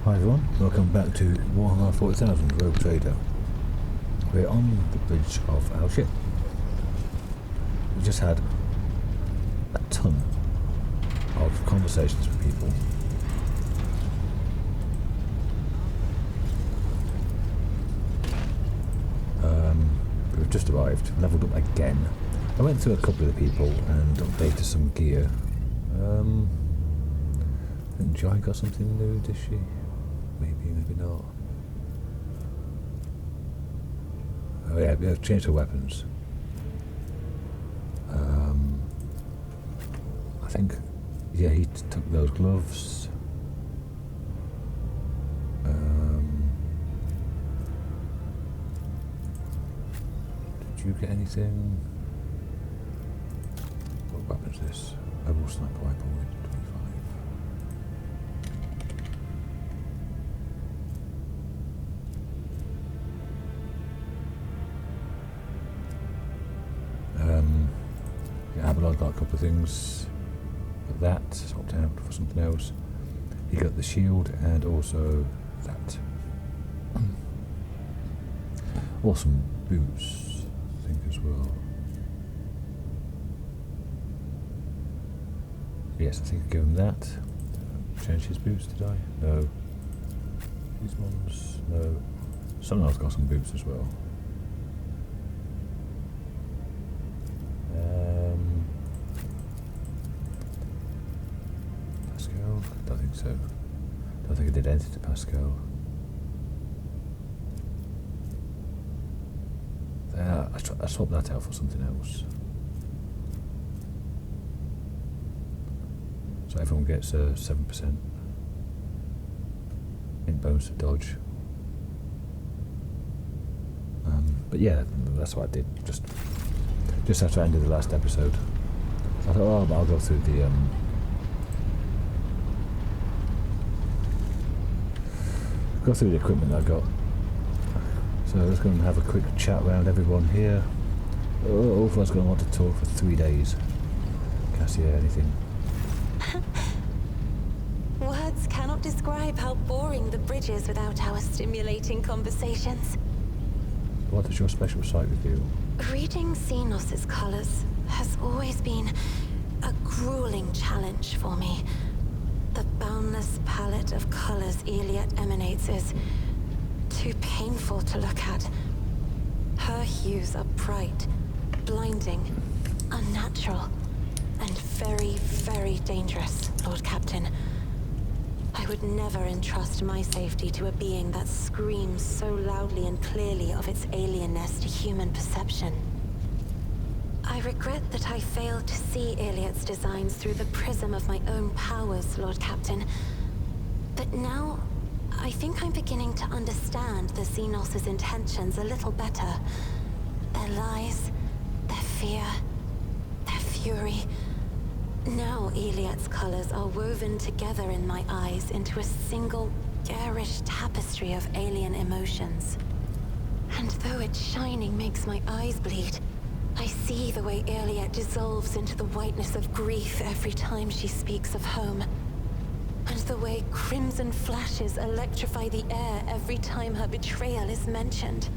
Hi everyone, welcome back to Warhammer 40,000 Rogue Trader. We're on the bridge of our ship. We just had a ton of conversations with people. We've just arrived, leveled up again. I went through a couple of the people and updated some gear. I think Jai got something new, did she? Maybe, maybe not. Oh yeah, we have changed her weapons. I think, yeah, he took those gloves. Did you get anything? What weapon is this? Rebel sniper rifle with 25. Yeah, Abelard got a couple of things. Got that, swapped out for something else. He got the shield and also that. Awesome boots, I think, as well. Yes, I think I gave him that. Change his boots, did I? No. These ones? No. Someone else got some boots as well. Pascal? Don't think so. Don't think I did anything to Pascal. I swapped that out for something else. So everyone gets 7% in bonus to dodge. But yeah, that's what I did just after I ended the last episode. I thought, oh, I'll go through the equipment I got. So let's go and have a quick chat around everyone here. Ulfa's going to want to talk for 3 days. Cassia, anything? Words cannot describe how boring the bridge is without our stimulating conversations. What does your special sight reveal? Reading Xenos' colors has always been a grueling challenge for me. The boundless palette of colors Eliot emanates is too painful to look at. Her hues are bright, blinding, unnatural, and very, very dangerous, Lord Captain. I would never entrust my safety to a being that screams so loudly and clearly of its alienness to human perception. I regret that I failed to see Eliot's designs through the prism of my own powers, Lord Captain. But now, I think I'm beginning to understand the Xenos' intentions a little better. Their lies, their fear, their fury. Now Eliot's colors are woven together in my eyes into a single, garish tapestry of alien emotions. And though its shining makes my eyes bleed, I see the way Eliot dissolves into the whiteness of grief every time she speaks of home. And the way crimson flashes electrify the air every time her betrayal is mentioned.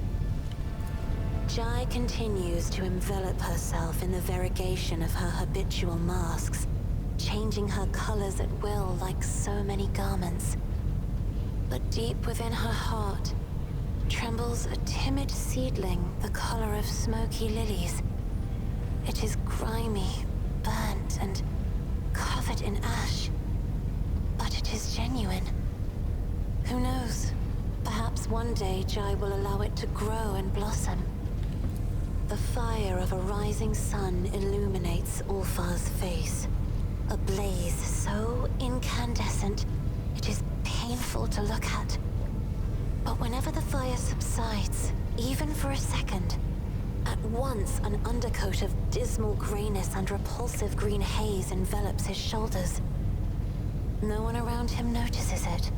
Jai continues to envelop herself in the variegation of her habitual masks, changing her colors at will like so many garments. But deep within her heart trembles a timid seedling the color of smoky lilies. It is grimy, burnt, and covered in ash. But it is genuine. Who knows? Perhaps one day Jai will allow it to grow and blossom. The fire of a rising sun illuminates Ulfa's face. A blaze so incandescent, it is painful to look at. But whenever the fire subsides, even for a second, at once an undercoat of dismal grayness and repulsive green haze envelops his shoulders. No one around him notices it,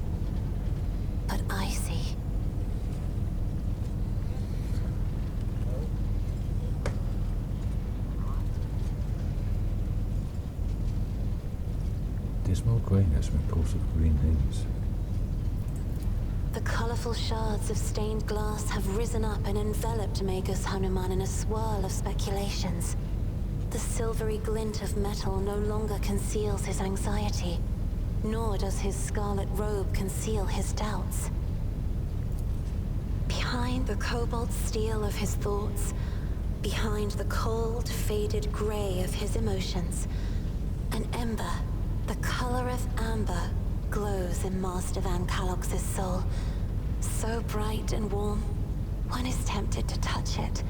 but I see. Dismal greyness and repulsive green haze. The colorful shards of stained glass have risen up and enveloped Magus Hanuman in a swirl of speculations. The silvery glint of metal no longer conceals his anxiety, nor does his scarlet robe conceal his doubts. Behind the cobalt steel of his thoughts, behind the cold, faded gray of his emotions, an ember, the color of amber, glows in Master Van Kalox's soul, so bright and warm, one is tempted to touch it.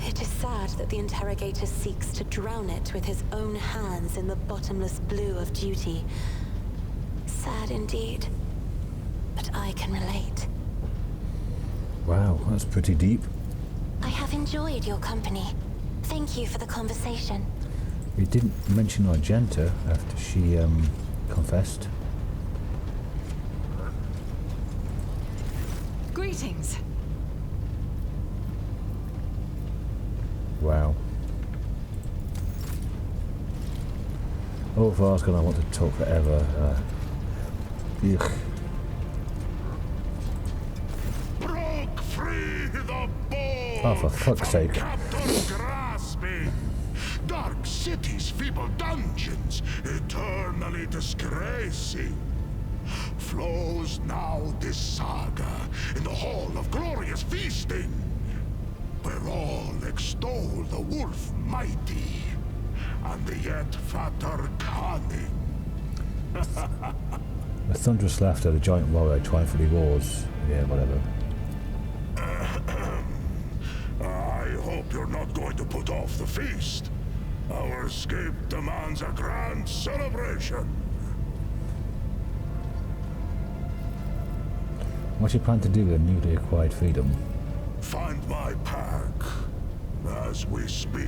It is sad that the interrogator seeks to drown it with his own hands in the bottomless blue of duty. Sad indeed, but I can relate. Wow, that's pretty deep. I have enjoyed your company. Thank you for the conversation. We didn't mention Argenta after she confessed. Greetings. Wow. Oh, if I was going to want to talk forever. Ugh. Broke free the bow. Oh, for fuck's sake. Captain grasping. Dark cities, feeble dungeons, eternally disgracing. Flows now this saga in the hall of glorious feasting, where all extol the wolf mighty, and the yet fatter cunning. The thunderous laughter of the giant warrior triumphantly roars. Yeah, whatever. I hope you're not going to put off the feast. Our escape demands a grand celebration. What do you plan to do with the newly acquired freedom? Find my pack. As we speak,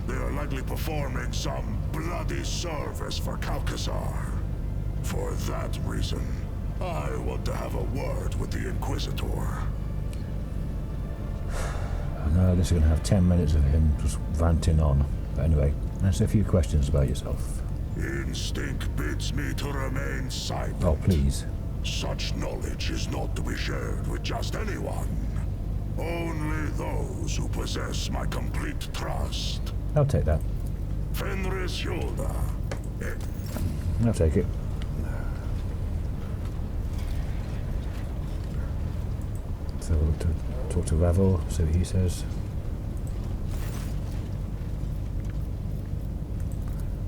they are likely performing some bloody service for Calcazar. For that reason, I want to have a word with the Inquisitor. I know this is going to have 10 minutes of him just ranting on. But anyway, answer a few questions about yourself. Instinct bids me to remain silent. Oh, please. Such knowledge is not to be shared with just anyone. Only those who possess my complete trust. I'll take that. Fenris Yulda. I'll take it. So we'll talk to Ravel, see what he says.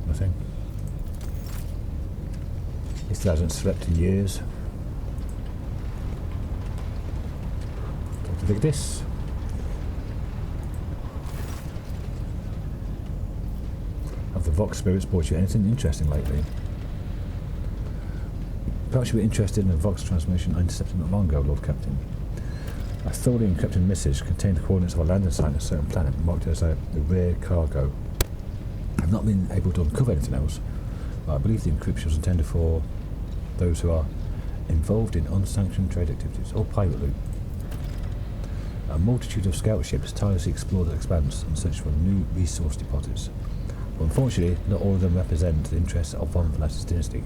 Nothing. He still hasn't slept in years. Talk to Vigdis. Have the Vox spirits brought you anything interesting lately? Perhaps you were interested in a Vox transmission I intercepted not long ago, Lord Captain. A thoroughly encrypted message contained the coordinates of a landing site on a certain planet, marked as a rare cargo. I've not been able to uncover anything else, but I believe the encryption was intended for those who are involved in unsanctioned trade activities or pirate loot. A multitude of scout ships tirelessly explore the Expanse in search for new resource deposits, but unfortunately not all of them represent the interests of Von Velasquez's dynasty.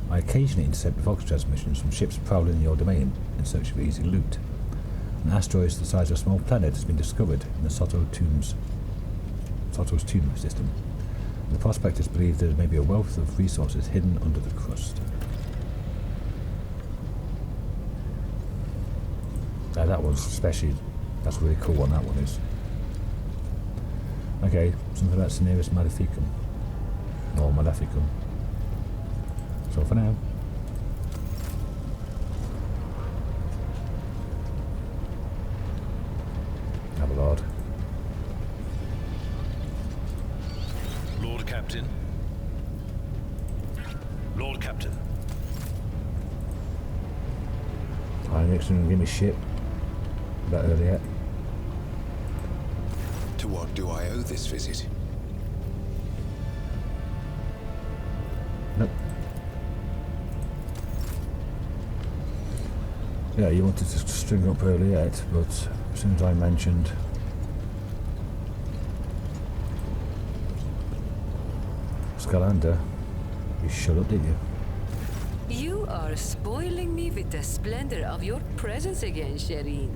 I occasionally intercept Vox transmissions from ships prowling in your domain in search of easy loot. An asteroid the size of a small planet has been discovered in the Soto's tomb system. The prospectors believe there may be a wealth of resources hidden under the crust. Now that one's especially, that's a really cool one, that one is. Okay, something about Cineris Maleficum. Or Maleficum. So for now. Abelard. Lord Captain. Lord Captain. Hi, Nixon, give me shit. About earlier. To what do I owe this visit? Nope. Yeah, you wanted to string up earlier, but as soon as I mentioned Scalander, you shut up, didn't you? You are spoiling me with the splendor of your presence again, Shireen.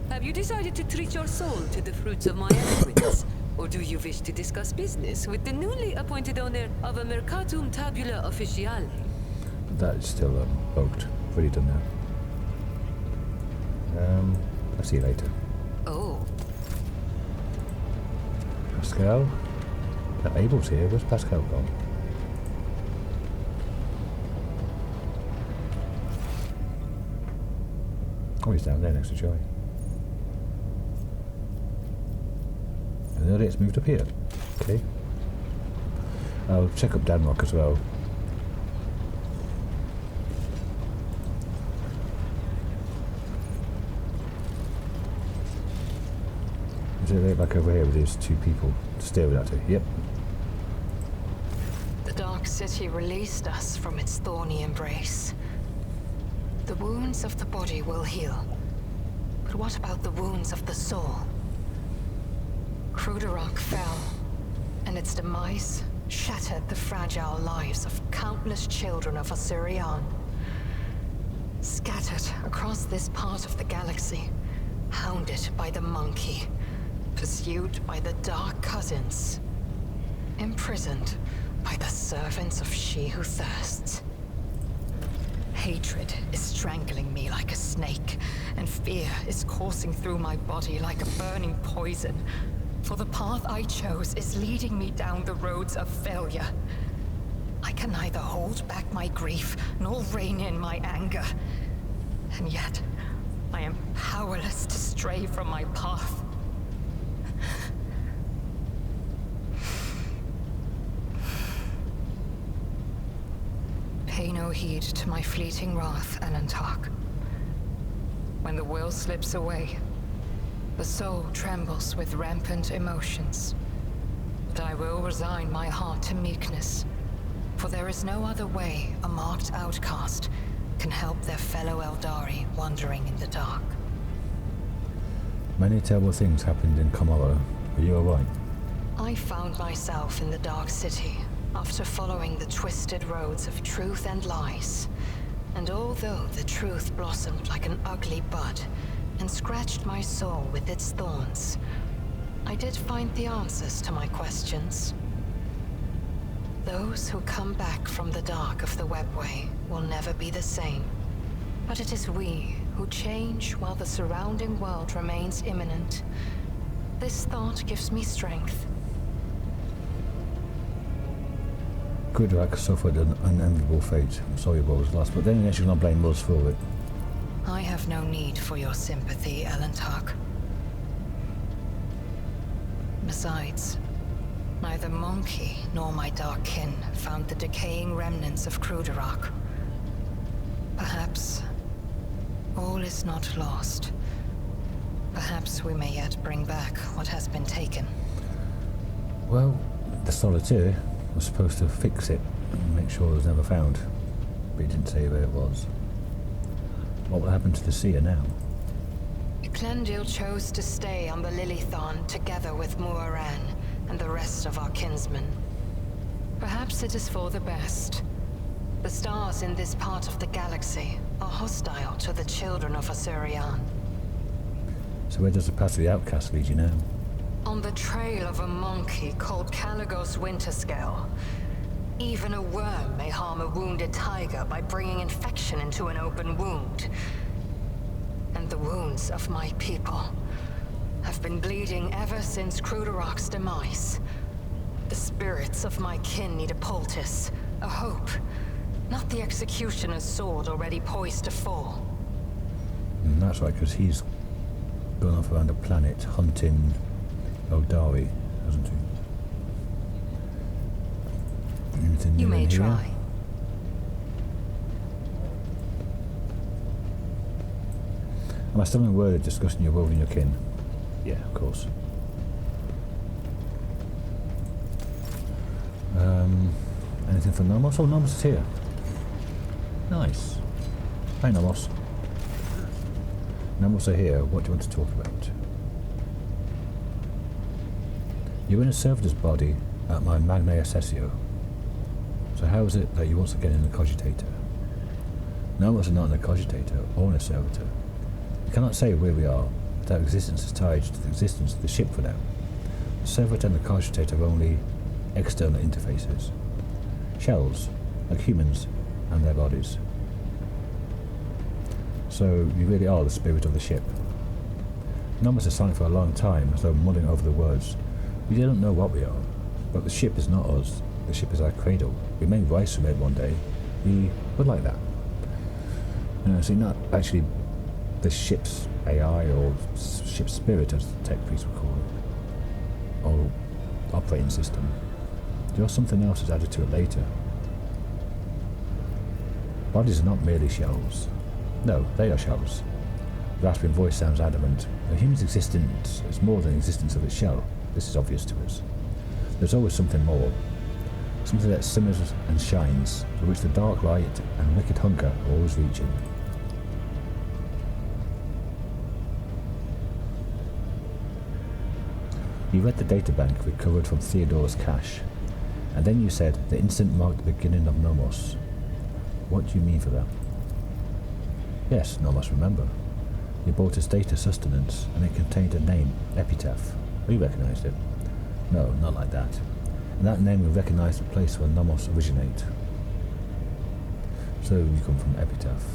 Have you decided to treat your soul to the fruits of my eloquence? Or do you wish to discuss business with the newly appointed owner of a Mercatum Tabula Officiale? That's still booked. Already done that. I'll see you later. Oh. Pascal? Abel's here. Where's Pascal gone? Oh, he's down there next to Joy. And then it's moved up here. Okay. I'll check up Danrock as well. Is it back over here with these two people to stare with that to? Yep. The Dark City released us from its thorny embrace. The wounds of the body will heal. But what about the wounds of the soul? Cruderach fell, and its demise shattered the fragile lives of countless children of Osirian. Scattered across this part of the galaxy, hounded by the monkey, pursued by the Dark Cousins, imprisoned by the servants of She Who Thirsts. Hatred is strangling me like a snake, and fear is coursing through my body like a burning poison. For the path I chose is leading me down the roads of failure. I can neither hold back my grief nor rein in my anger. And yet, I am powerless to stray from my path. Pay no heed to my fleeting wrath, Alantark. When the will slips away, the soul trembles with rampant emotions. But I will resign my heart to meekness, for there is no other way a marked outcast can help their fellow Eldari wandering in the dark. Many terrible things happened in Kamala. Are you alright? I found myself in the Dark City after following the twisted roads of truth and lies. And although the truth blossomed like an ugly bud and scratched my soul with its thorns, I did find the answers to my questions. Those who come back from the dark of the webway will never be the same. But it is we who change while the surrounding world remains imminent. This thought gives me strength. Cruderach suffered an unenviable fate. I'm sorry about his loss, but then you should not blame us for it. I have no need for your sympathy, Alantark. Besides, neither Monkey nor my dark kin found the decaying remnants of Cruderach. Perhaps all is not lost. Perhaps we may yet bring back what has been taken. Well, the Solitaire was supposed to fix it and make sure it was never found, but he didn't say where it was. What will happen to the seer now? Clendil chose to stay on the Lilithon together with Muaran and the rest of our kinsmen. Perhaps it is for the best. The stars in this part of the galaxy are hostile to the children of Osirian. So where does the path of the outcast lead you now? On the trail of a monkey called Caligos Winterscale. Even a worm may harm a wounded tiger by bringing infection into an open wound. And the wounds of my people have been bleeding ever since Cruderach's demise. The spirits of my kin need a poultice, a hope, not the executioner's sword already poised to fall. And that's right, because he's gone off around the planet hunting Eldari, hasn't he? Anything You new may in here? try. Am I still in word discussing your will and your kin? Yeah, of course. Anything for Nomos? Oh, Nomos is here. Nice. Hi, Nomos. Nomos are here. What do you want to talk about? You're in a servitor's body at my Magna Accessio. So how is it that you're once again in the cogitator? None of us are not an cogitator or an servitor. We cannot say where we are, but our existence is tied to the existence of the ship for now. The servitor and the cogitator are only external interfaces. Shells, like humans and their bodies. So you really are the spirit of the ship. None of us are silent for a long time, as though mulling over the words. We don't know what we are, but the ship is not us. The ship is our cradle. We may rise from it one day. We would like that. So not actually the ship's AI or ship's spirit, as the tech priests would call it, or operating system. There is something else that's added to it later. Bodies are not merely shells. No, they are shells. The rasping voice sounds adamant. A human's existence is more than the existence of its shell. This is obvious to us. There's always something more. Something that simmers and shines, for which the dark light and wicked hunger are always reaching. You read the databank recovered from Theodore's cache, and then you said the incident marked the beginning of Nomos. What do you mean for that? Yes, Nomos, remember. You bought its data sustenance, and it contained a name, Epitaph. We recognized it. No, not like that. And that name will recognize the place where Nomos originate. So you come from Epitaph.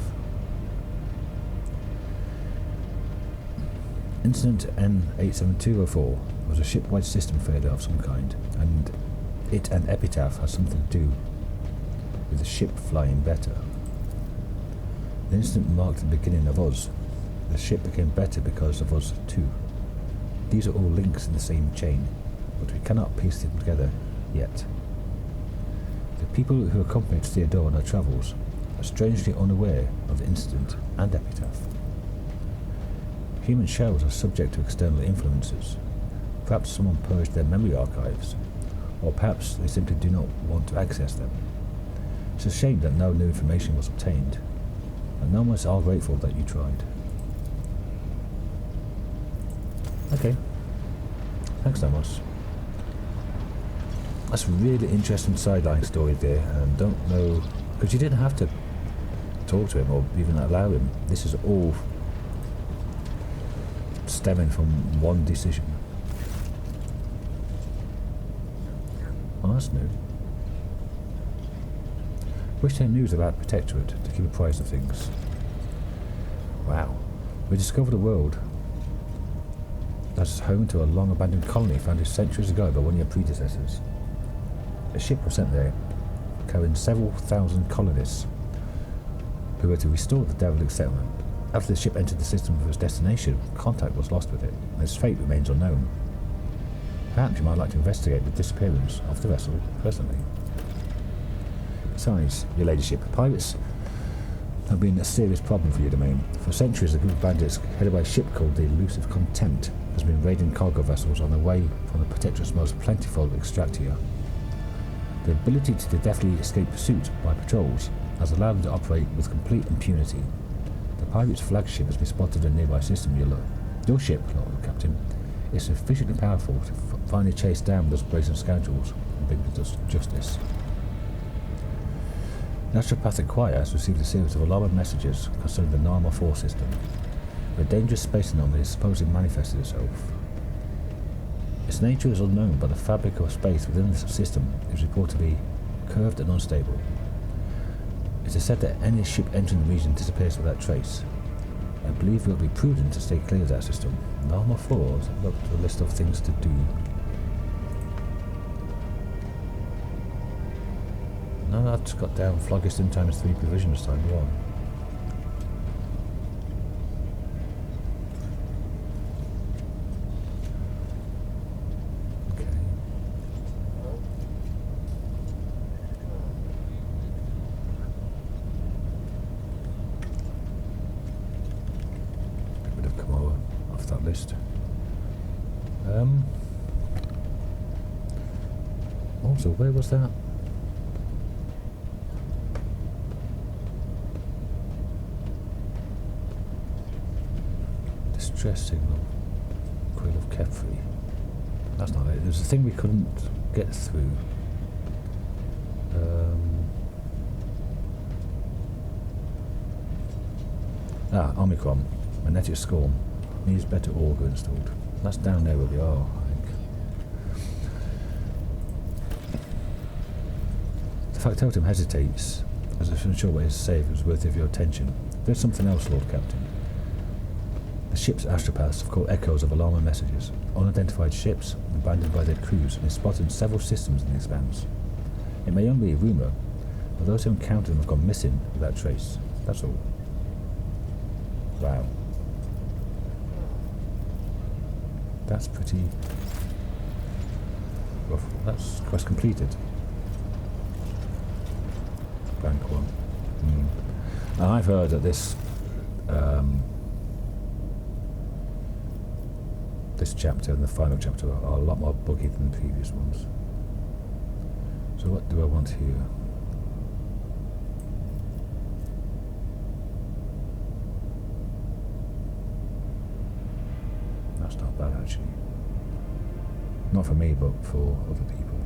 Incident N87204 was a ship-wide system failure of some kind, and it and Epitaph had something to do with the ship flying better. The incident marked the beginning of us. The ship became better because of us too. These are all links in the same chain, but we cannot piece them together yet. The people who accompanied Theodore on her travels are strangely unaware of the incident and Epitaph. Human shells are subject to external influences. Perhaps someone purged their memory archives, or perhaps they simply do not want to access them. It's a shame that no new information was obtained, and none of us are grateful that you tried. Okay. Thanks, Nomos. That's a really interesting sideline story there, and don't know, because you didn't have to talk to him or even allow him. This is all stemming from one decision. Well, that's new. Wish they knew about Protectorate to keep apprised of things. Wow. We discovered a world that's home to a long-abandoned colony founded centuries ago by one of your predecessors. A ship was sent there, carrying several thousand colonists who were to restore the derelict settlement. After the ship entered the system of its destination, contact was lost with it, and its fate remains unknown. Perhaps you might like to investigate the disappearance of the vessel personally. Besides, your ladyship, pirates have been a serious problem for your domain. For centuries, a group of bandits headed by a ship called the Elusive Contempt has been raiding cargo vessels on their way from the Protectorate's most plentiful extractia. The ability to deftly escape pursuit by patrols has allowed them to operate with complete impunity. The pirate's flagship has been spotted in a nearby system. Your ship, Lord Captain, is sufficiently powerful to finally chase down those brazen scoundrels and bring them to justice. Naturopathic Choir has received a series of alarming messages concerning the Narma 4 system, where a dangerous space anomaly has supposedly manifested itself. Its nature is unknown, but the fabric of space within this system is reported to be curved and unstable. It is said that any ship entering the region disappears without trace. I believe it will be prudent to stay clear of that system. Narma 4 has looked at a list of things to do. No, I've just got down phlogiston times 3 provisions times 1. Okay. It would have come over off that list. Also, where was that? Distress signal. Quill of Kefri. That's not it. There's a thing we couldn't get through. Ah, Omicron. Magnetic Storm. Needs better auger installed. That's down there where we are, I think. The factotum hesitates, as if unsure what he has to say if it was worthy of your attention. There's something else, Lord Captain. The ship's astropaths have caught echoes of alarming messages. Unidentified ships, abandoned by their crews, and spotted several systems in the Expanse. It may only be a rumour, but those who encountered them have gone missing without trace. That's all. Wow. That's pretty rough. That's quest completed. Rank 1. And I've heard that this this chapter and the final chapter are a lot more buggy than the previous ones. So what do I want here? That's not bad actually. Not for me, but for other people.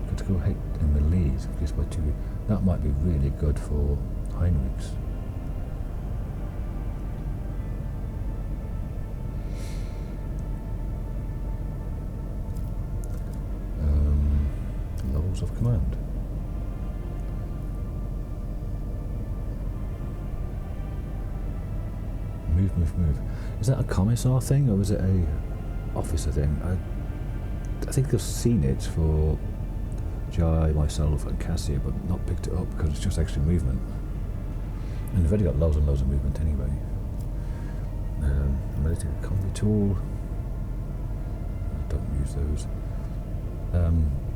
Critical hit in melee is increased by 2. That might be really good for Heinrichs. Levels of command. Move. Is that a commissar thing or is it a officer thing? I think I've seen it for Jai, myself and Cassia, but not picked it up because it's just extra movement. And they've already got loads and loads of movement anyway. Military combi tool. I don't use those.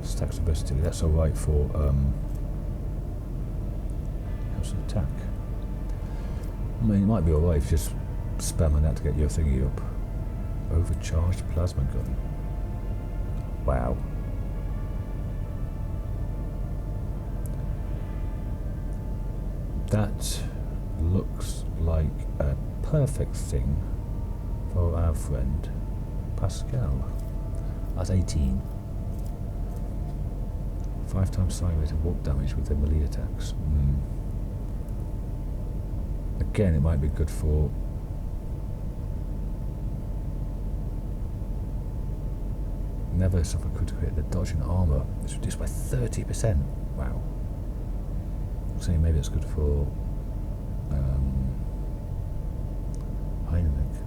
Stacks of versatility, that's alright for house of attack. I mean, it might be alright if you just spam on that to get your thingy up. Overcharged plasma gun. Wow. That looks like a perfect thing for our friend Pascal. That's 18. 5 times side rate of warp damage with their melee attacks. Again, it might be good for never suffer critical hit. The dodge and armor is reduced by 30%. Wow. I'm saying maybe it's good for Heinrich,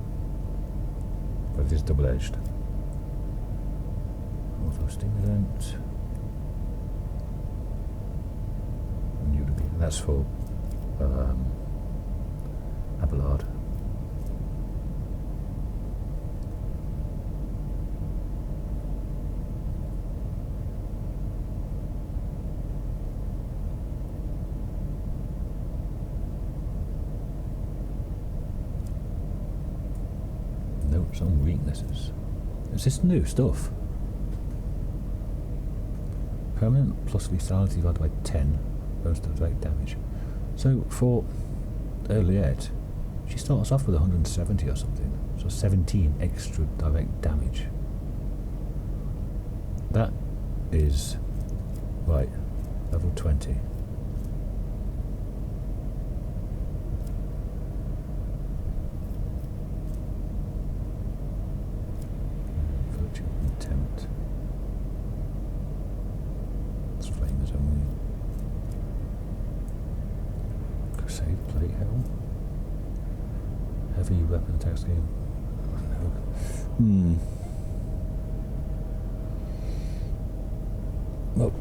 but it is double-edged. Auto stimulant. And that's for Abelard. Notes on weaknesses. Is this new stuff? Permanent plus lethality divided by 10. Bonus to direct damage. So for Earliette, she starts off with 170 or something. So 17 extra direct damage. That is right. Level 20. Virtual contempt. It's flamers only. Crusade plate helm. Heavy weapon attacks game. Well,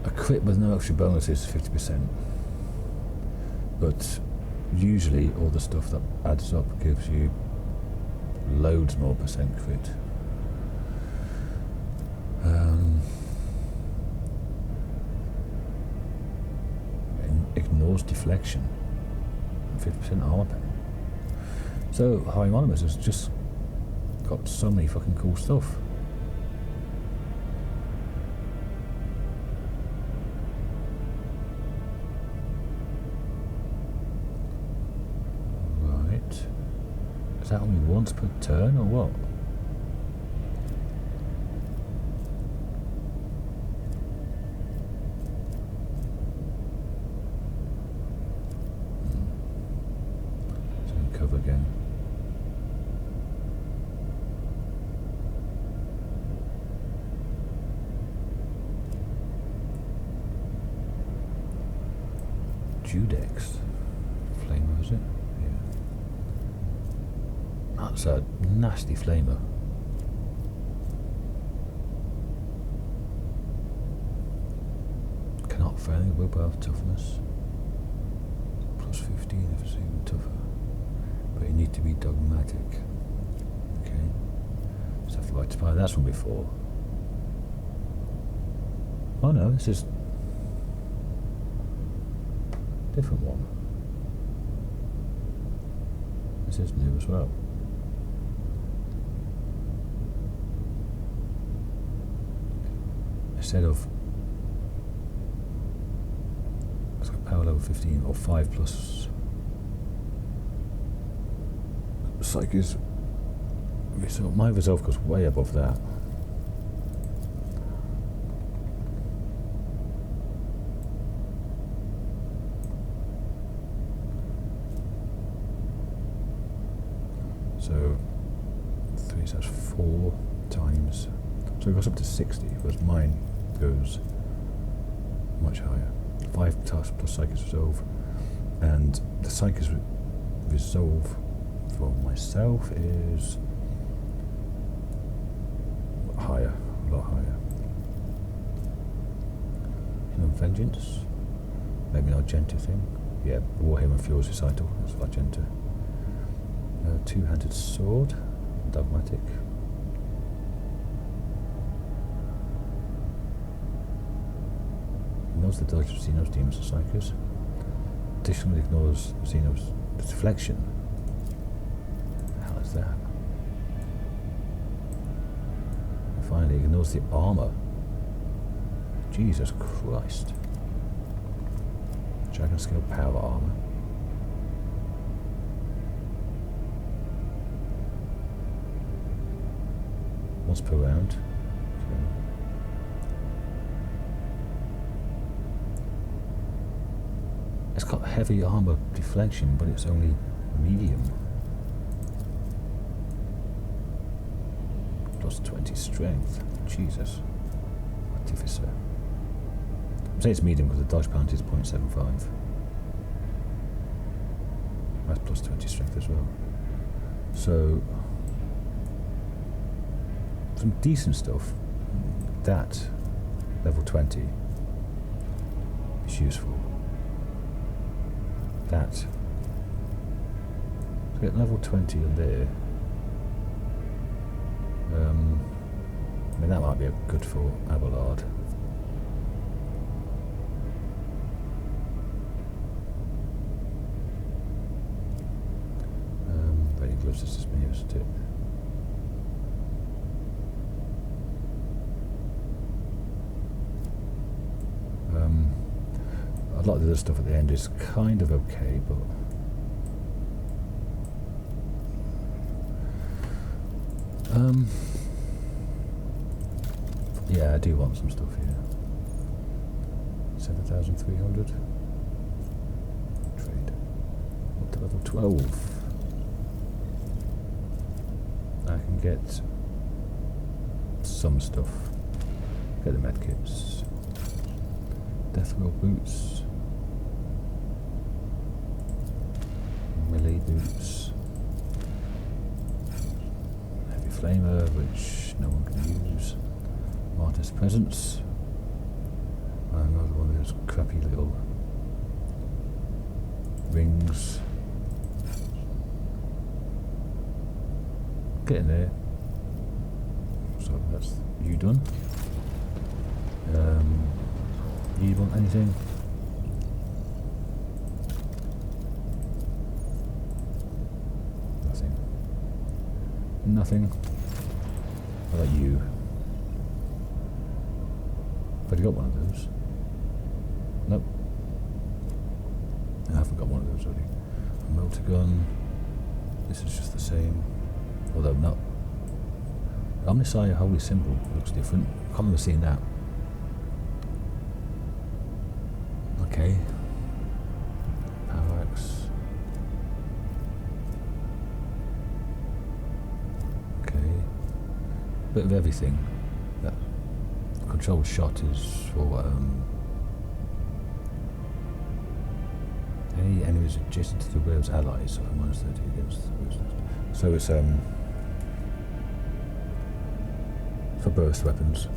a crit with no extra bonuses is 50%. But usually all the stuff that adds up gives you loads more percent crit. Ignores deflection. 50% armor pen. So Hieronymus has just got so many fucking cool stuff. Right. Is that only once per turn or what? Judex. Flamer, is it? Yeah. That's a nasty flamer. Cannot fail willpower toughness. Plus 15 if it's even tougher. But you need to be dogmatic. Okay. So flight spy, that's from before. Oh no, this is different one. This is new as well. Instead of it's got power level 15 or 5 plus Psyker's resolve. My resolve goes way above that. So 3, so that's 4 times. So it goes up to 60, whereas mine goes much higher. 5 plus Psyker's resolve, and the Psyker's resolve for myself is higher, a lot higher. Human Vengeance, maybe an Argenta thing. Yeah, Warhammer Fuels Recital, that's Argenta. Two-handed sword, dogmatic. Ignores the dodge of Xenos demons and Psykers. Additionally ignores Xenos deflection. How is that? And finally ignores the armor. Jesus Christ. Dragon scale power armor. Once per round. Okay. It's got heavy armor deflection, but it's only medium. Plus 20 strength. Jesus. Artificer. I'm saying it's medium because the dodge penalty is 0.75. That's plus 20 strength as well. So some decent stuff. That level 20 is useful. That to get level 20 in there. I mean that might be good for Abelard. Ready gloves is just me, isn't it? A lot of the other stuff at the end is kind of okay, but yeah, I do want some stuff here. 7,300. Trade. Up to level 12. I can get some stuff. Get the medkits. Death row boots. Melee boots. Heavy flamer, which no one can use. Martyr's presence. Another one of those crappy little rings. Get in there. So that's you done. You want anything? Nothing. Nothing. How about you? Have you got one of those? Nope. I haven't got one of those already. A melter gun. This is just the same. Although not. Omniscient Holy Symbol looks different. I can't remember seeing that. Okay. Power axe. Okay. Bit of everything. That controlled shot is for is adjacent to the wave's allies, so minus 30 against the wave's. So it's for burst weapons.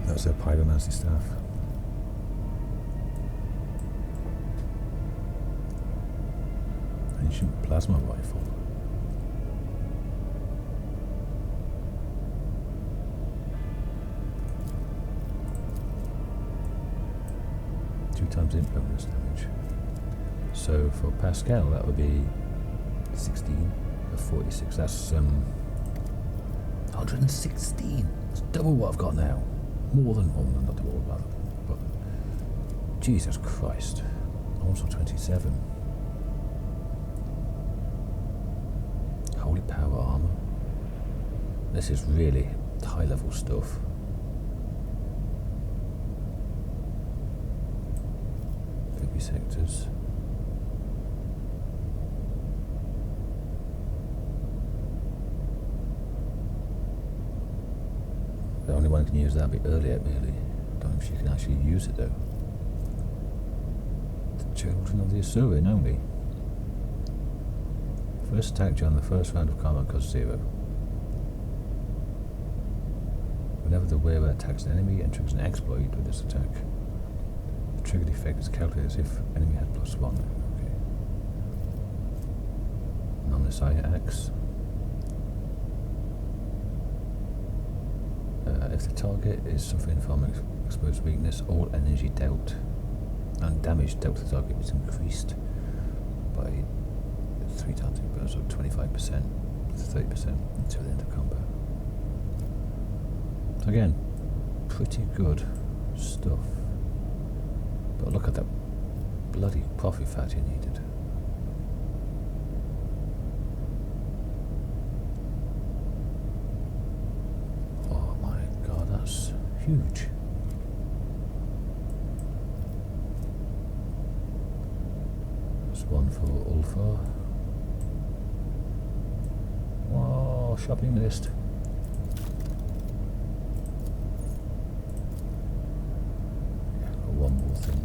That's their pyromancy staff. Ancient plasma rifle. Times int bonus damage. So for Pascal that would be 16 of 46. That's 116. It's double what I've got now. More than not double rather. But Jesus Christ. Also 27. Holy power armor. This is really high level stuff. Sectors. The only one who can use that would be earlier, really. Don't know if she can actually use it though. The children of the Asuran only. First attack during the first round of combat costs 0. Whenever the wearer attacks an enemy and triggers an exploit with this attack, triggered effect is calculated as if enemy had +1. Okay. Non-Messiah axe. If the target is suffering from exposed weakness, all energy dealt and damage dealt to the target is increased by 3 times, so 25% to 30% until the end of combat. So again, pretty good stuff. But look at that bloody profit factor you needed. Oh my god, that's huge. There's one for Ulfa. Wow, shopping list. One more thing.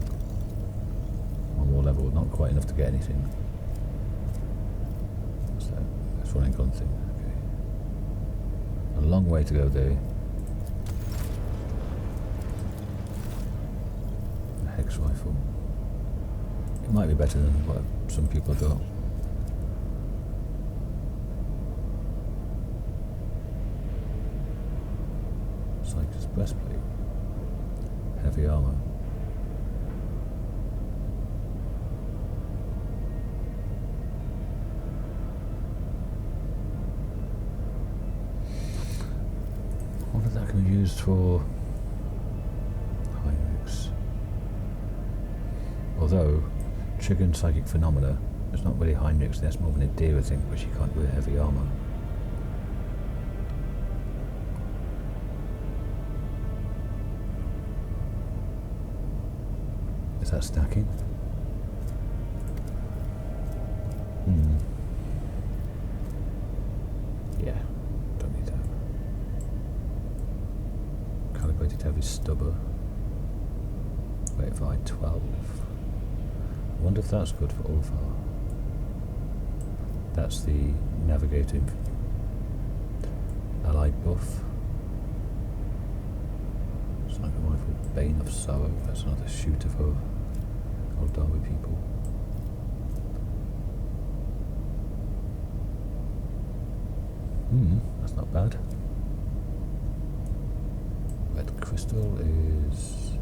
One more level, not quite enough to get anything. What's that? That's running gun thing, okay. A long way to go there. A hex rifle. It might be better than what some people have got. Psyker's breastplate. Heavy armor. That can be used for Heinrichs. Although triggering psychic phenomena is not really Heinrichs, that's more of an Adira thing, but she can't do heavy armor. Is that stacking? Yeah, don't need that. Calibrated heavy stubber. Weight of 12. I wonder if that's good for Ulfar. That's the navigative allied buff. Sniper rifle, Bane of Sorrow. That's another shooter for Oldawi people. That's not bad. Red crystal is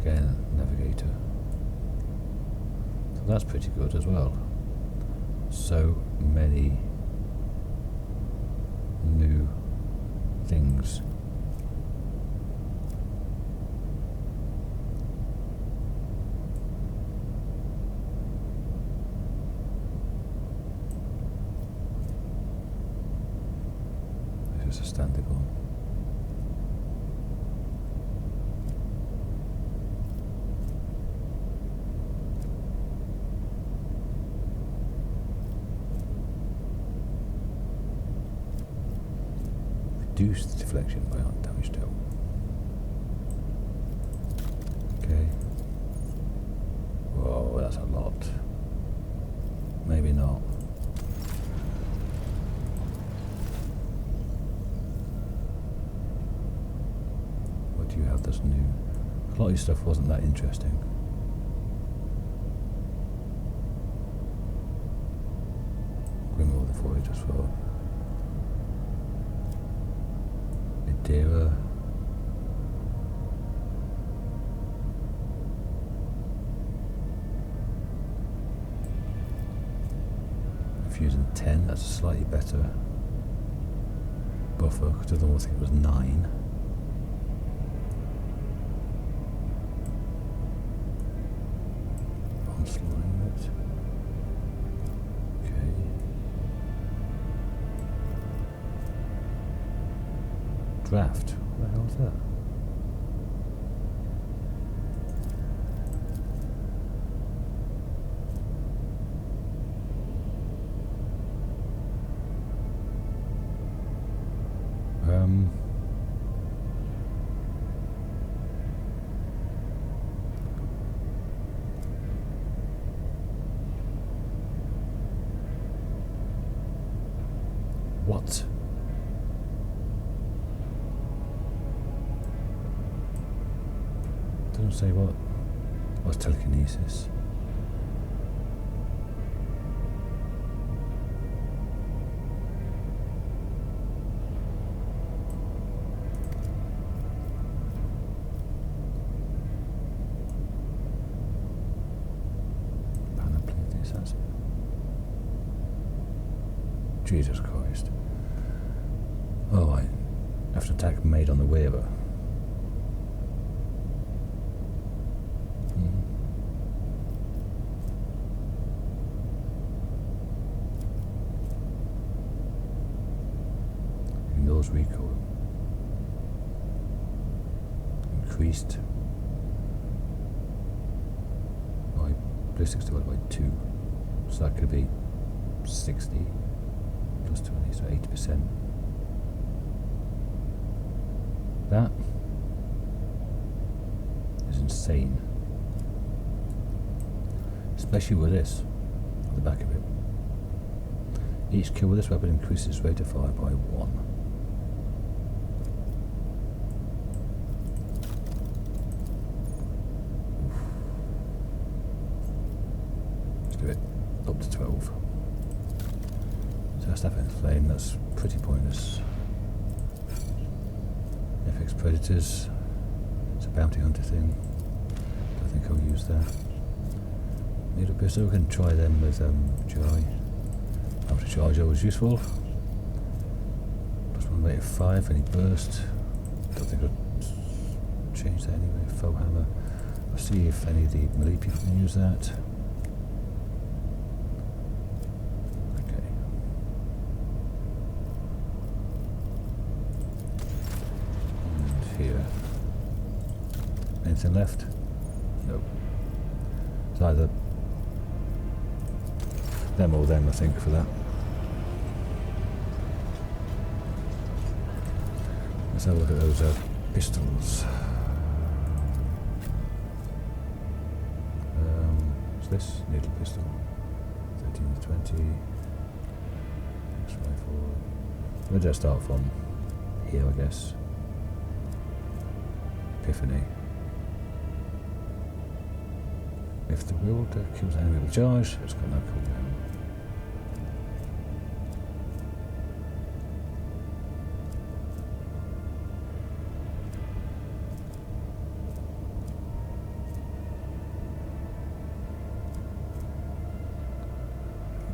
again navigator. So that's pretty good as well. So many new things. This is a standard one. Reduce the deflection by damage dealt. do you have that's new? A lot of your stuff wasn't that interesting. Bring all the void as well. Idera. If using 10, that's a slightly better buffer, because the other one I think it was 9. Onslaught. Okay. Draft. What the hell is that? What? Doesn't say what. What's telekinesis? Jesus Christ. Oh, I have to attack made on the wearer. Ignores recoil. Increased by ballistics divided by 2. So that could be 60 plus 20, so 80%. That is insane. Especially with this on the back of it. Each kill with this weapon increases rate of fire by 1. Let's do it. Up to 12. So that's that flame, that's pretty pointless. FX Predators. It's a bounty hunter thing. I think I'll use that. Needle pistol, we can try them with Jai. After charge always useful. Plus 1 rate of 5, any burst. Don't think I'll change that anyway. Foe hammer. I'll see if any of the melee people can use that. Okay. And here. Anything left? Nope. It's either them or them, I think, for that. Let's have a look at those pistols. What's this? Needle pistol. 13 to 20. X-rifle. Where did I start from? Here, I guess. Epiphany. If the wielder kills an enemy with charge, it's got no cooldown.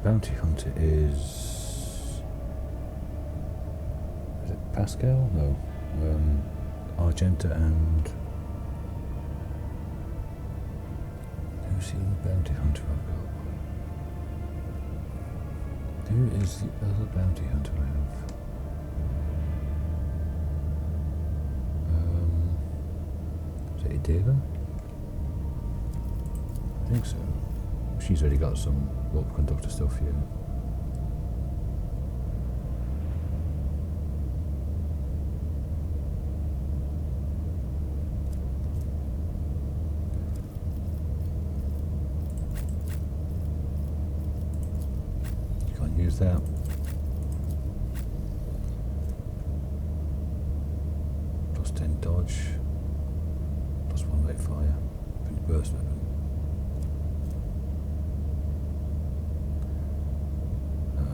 Bounty hunter is it Pascal? No. Argenta and who's the other bounty hunter I've got? Who is the other bounty hunter I have? Is it Idera? I think so. She's already got some warp conductor stuff here. You can't use that. Plus 10 dodge. One rate fire. Big burst weapon. No,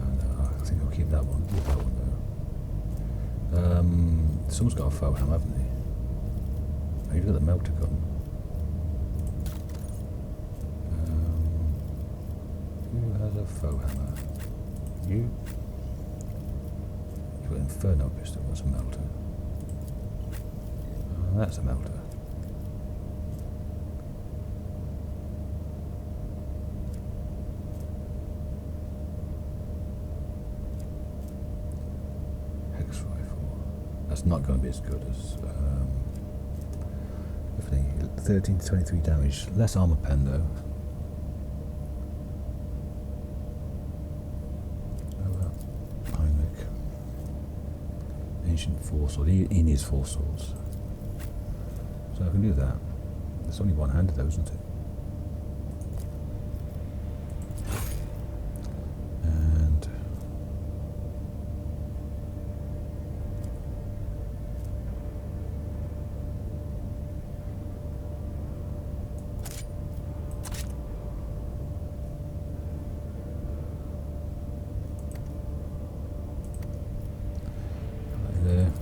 I think I'll keep that one. Keep that one though. Someone's got a foe hammer, haven't they? Oh, you've got the melter gun. Who has a foe hammer? You? You've got an inferno pistol. What's a melter? That's a melter. Hex rifle. That's not going to be as good as 13 to 23 damage. Less armor pen though. Ancient four sword. He needs four swords. So I can do that. There's only one handed though, isn't it? And right there.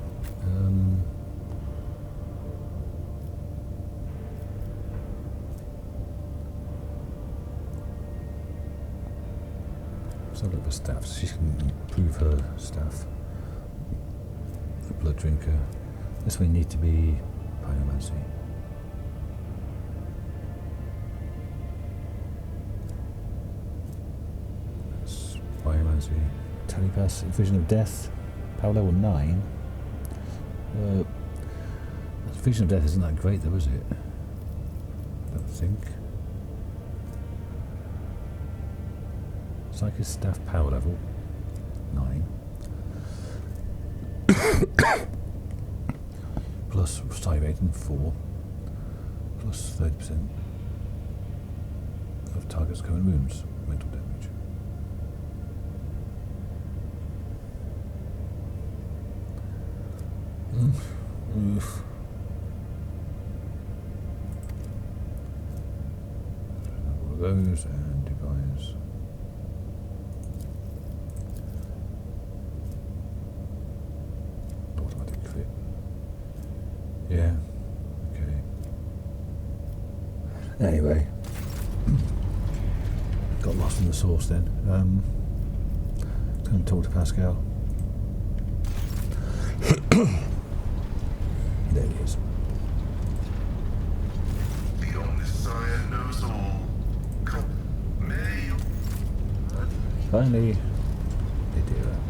Let's look at the staff. She can improve her staff. The blood drinker. This one need to be pyromancy. That's pyromancy. Telepass. Vision of death. Power level 9. Vision of death isn't that great though, is it? I don't think. Psyker staff power level 9 plus save rating 4 plus 30% of target's current wounds, mental damage. All of those and devise. Yeah, okay. Anyway, got lost in the source then. Going to talk to Pascal. There he is. The Omniscient knows all. Come, may you... Finally, they do that.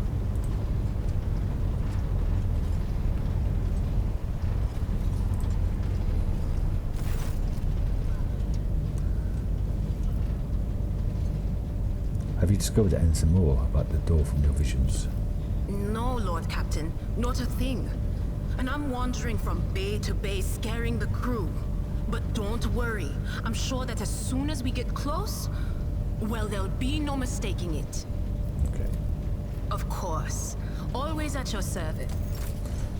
Have you discovered anything more about the door from your visions? No, Lord Captain, not a thing. And I'm wandering from bay to bay, scaring the crew. But don't worry, I'm sure that as soon as we get close, well, there'll be no mistaking it. Okay. Of course. Always at your service.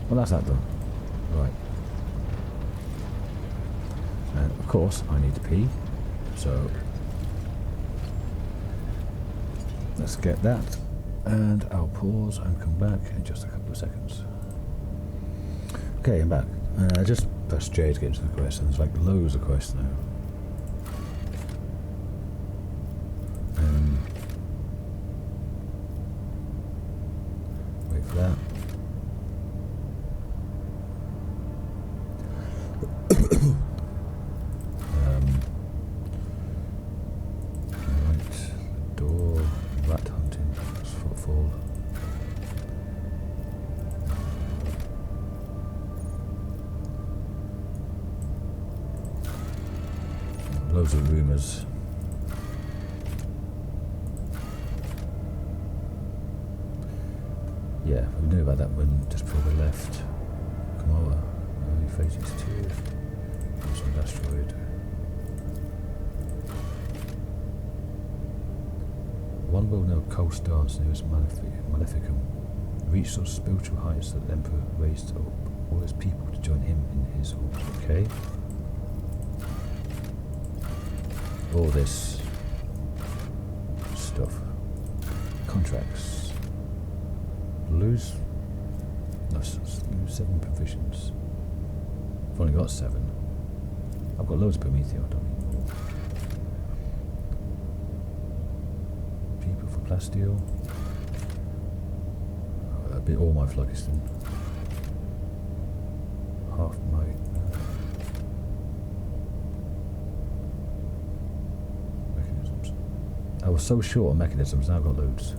Well, that's that done. Right. And of course, I need to pee. So let's get that. And I'll pause and come back in just a couple of seconds. Okay, I'm back. Just press J to get into the quest, and there's like loads of quests now. Wait for that. Right, door, rat hunting, footfall. Loads of rumours. Yeah, we knew about that one just before we left. Come over. Phases 2. Some asteroid. One will know cold stars near his maleficum reached those spiritual heights that the Emperor raised up all his people to join him in his hopes. Okay. all this stuff. Contracts. Lose 7 provisions. I've only got 7. I've got loads of Promethium, don't I? People for plasteel. A bit all my phlogiston. Half my mechanisms. I was so short on mechanisms, now I've got loads.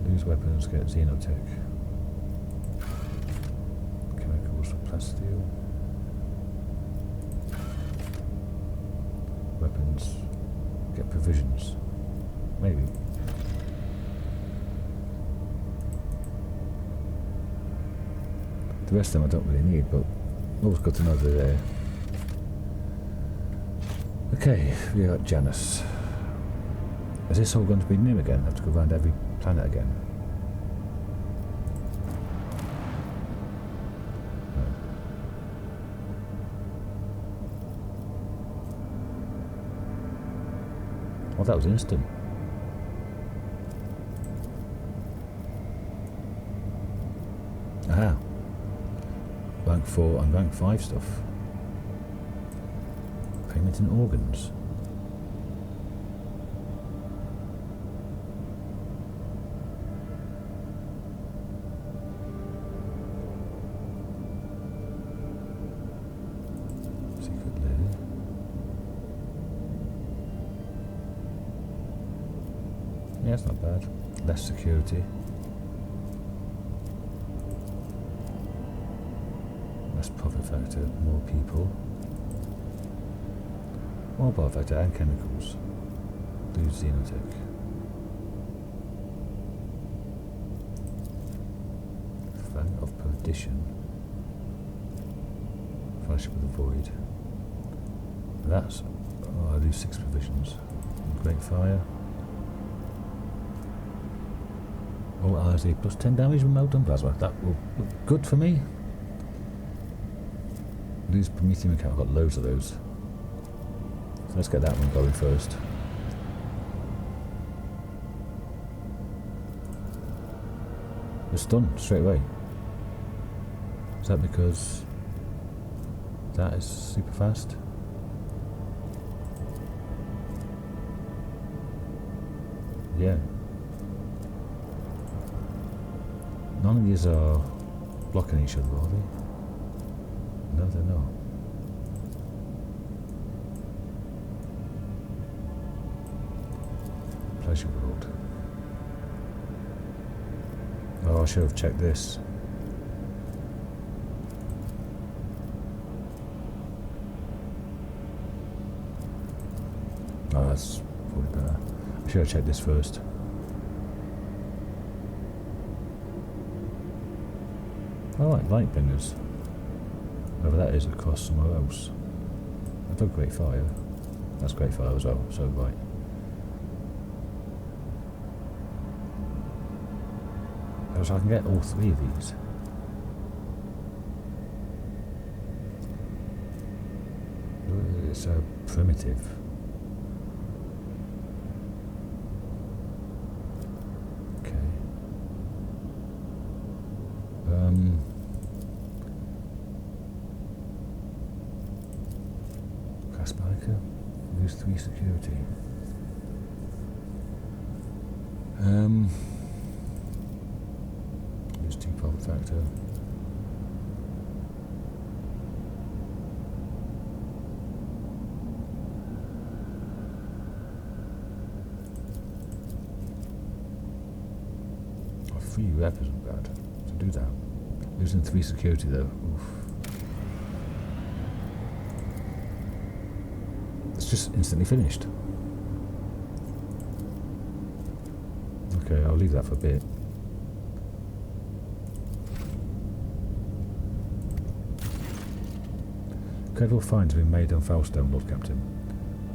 Lose weapons, get xenotech. Chemicals for plasteel. Weapons, get provisions. Maybe. The rest of them I don't really need, but always good to know they're there. Okay, we got Janus. Is this all going to be new again? I have to go around every planet again. No. Oh, that was instant. Aha. Rank 4 and rank 5 stuff. Payment in organs. Secret lair. Yeah, it's not bad. Less security. Profit factor, more people, more power factor and chemicals. Lose xenotech. Fang of perdition. Fellowship with the void. That's I lose 6 provisions. Great fire. Oh, RZ plus 10 damage with meltdown plasma. That will look good for me. Lose Promethium account, I've got loads of those. So let's get that one going first. It's done straight away. Is that because that is super fast? Yeah. None of these are blocking each other, are they? No, they're not. Pleasure world. Oh, I should have checked this. Oh, that's probably better. I should have checked this first. I like light bringers. Whatever that is across somewhere else. I've done great fire. That's great fire as well, so right. So I can get all 3 of these. It's a primitive. Okay. Psyker, lose 3 security. Lose 2 profit factor. Oh, 3 rep isn't bad to do that. Losing 3 security though. Oof. Just instantly finished. Okay, I'll leave that for a bit. Incredible finds have been made on Foulstone, Lord Captain.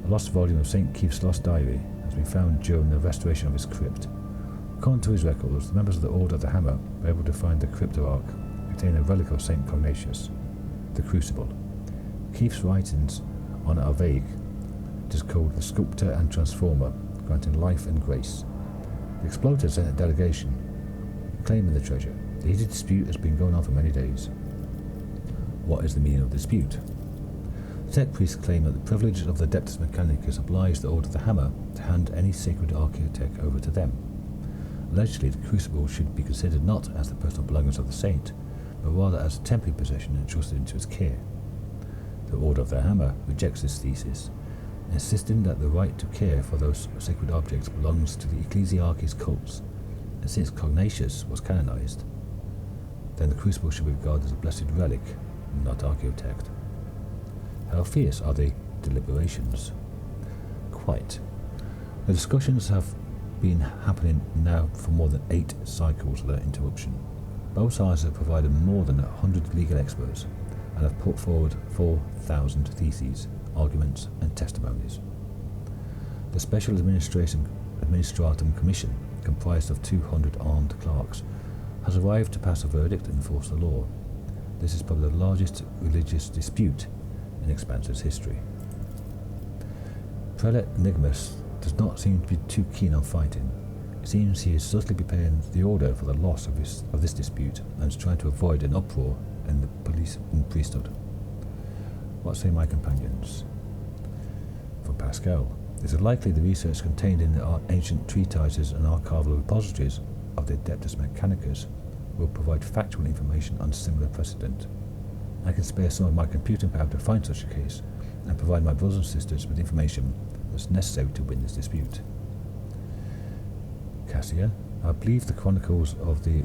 A lost volume of St. Keith's Lost Diary has been found during the restoration of his crypt. According to his records, the members of the Order of the Hammer were able to find the crypto ark containing a relic of St. Coronus, the Crucible. Keith's writings on it are vague. It is called the Sculptor and Transformer, granting life and grace. The Exploiter sent a delegation claiming the treasure. The heated dispute has been going on for many days. What is the meaning of the dispute? The tech priests claim that the privileges of the Adeptus Mechanicus oblige the Order of the Hammer to hand any sacred archaeotech over to them. Allegedly, the Crucible should be considered not as the personal belongings of the saint, but rather as a temporary possession entrusted into its care. The Order of the Hammer rejects this thesis, insisting that the right to care for those sacred objects belongs to the Ecclesiarchy's cults, and since Cognatius was canonized, then the Crucible should be regarded as a blessed relic, not archaeotect. How fierce are the deliberations? Quite. The discussions have been happening now for more than 8 cycles without interruption. Both sides have provided more than 100 legal experts and have put forward 4,000 theses, arguments and testimonies. The Special Administratum Commission, comprised of 200 armed clerks, has arrived to pass a verdict and enforce the law. This is probably the largest religious dispute in Expanse's history. Prelate Enigmus does not seem to be too keen on fighting. It seems he is subtly preparing the order for the loss of this dispute and is trying to avoid an uproar in the police and priesthood. What say my companions? From Pascal, is it likely the research contained in the ancient treatises and archival repositories of the Adeptus Mechanicus will provide factual information on similar precedent? I can spare some of my computing power to find such a case and provide my brothers and sisters with information that's necessary to win this dispute. Cassia, I believe the chronicles of the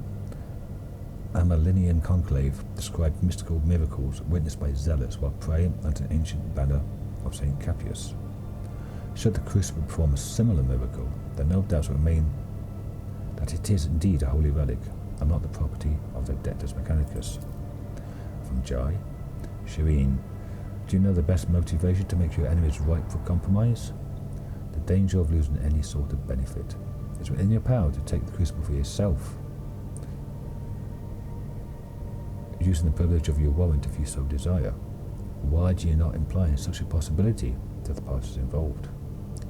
Amalinian Conclave describe mystical miracles witnessed by zealots while praying at an ancient banner of St. Capius. Should the Crucible perform a similar miracle, then no doubt will remain that it is indeed a holy relic and not the property of the Adeptus Mechanicus. From Jai, Shireen, do you know the best motivation to make your enemies ripe for compromise? The danger of losing any sort of benefit. It's within your power to take the Crucible for yourself, using the privilege of your warrant if you so desire. Why do you not imply such a possibility to the parties involved?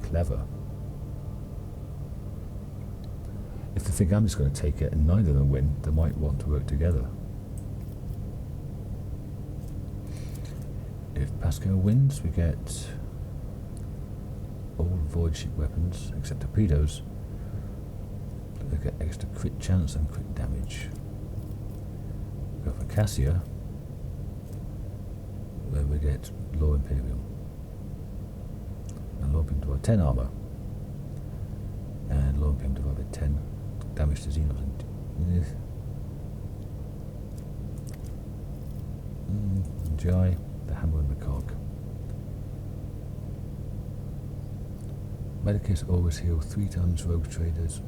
Clever. If they think I'm just going to take it and neither of them win, they might want to work together. If Pascal wins, we get all voidship weapons except torpedoes. We get extra crit chance and crit damage. Go for Cassia, where we get Law Imperium. And Law Imperium divided 10 armor. And Law Imperium divided 10 damage to Xenos. Jai, the hammer and the cog. Medicus always heal 3 times rogue traders.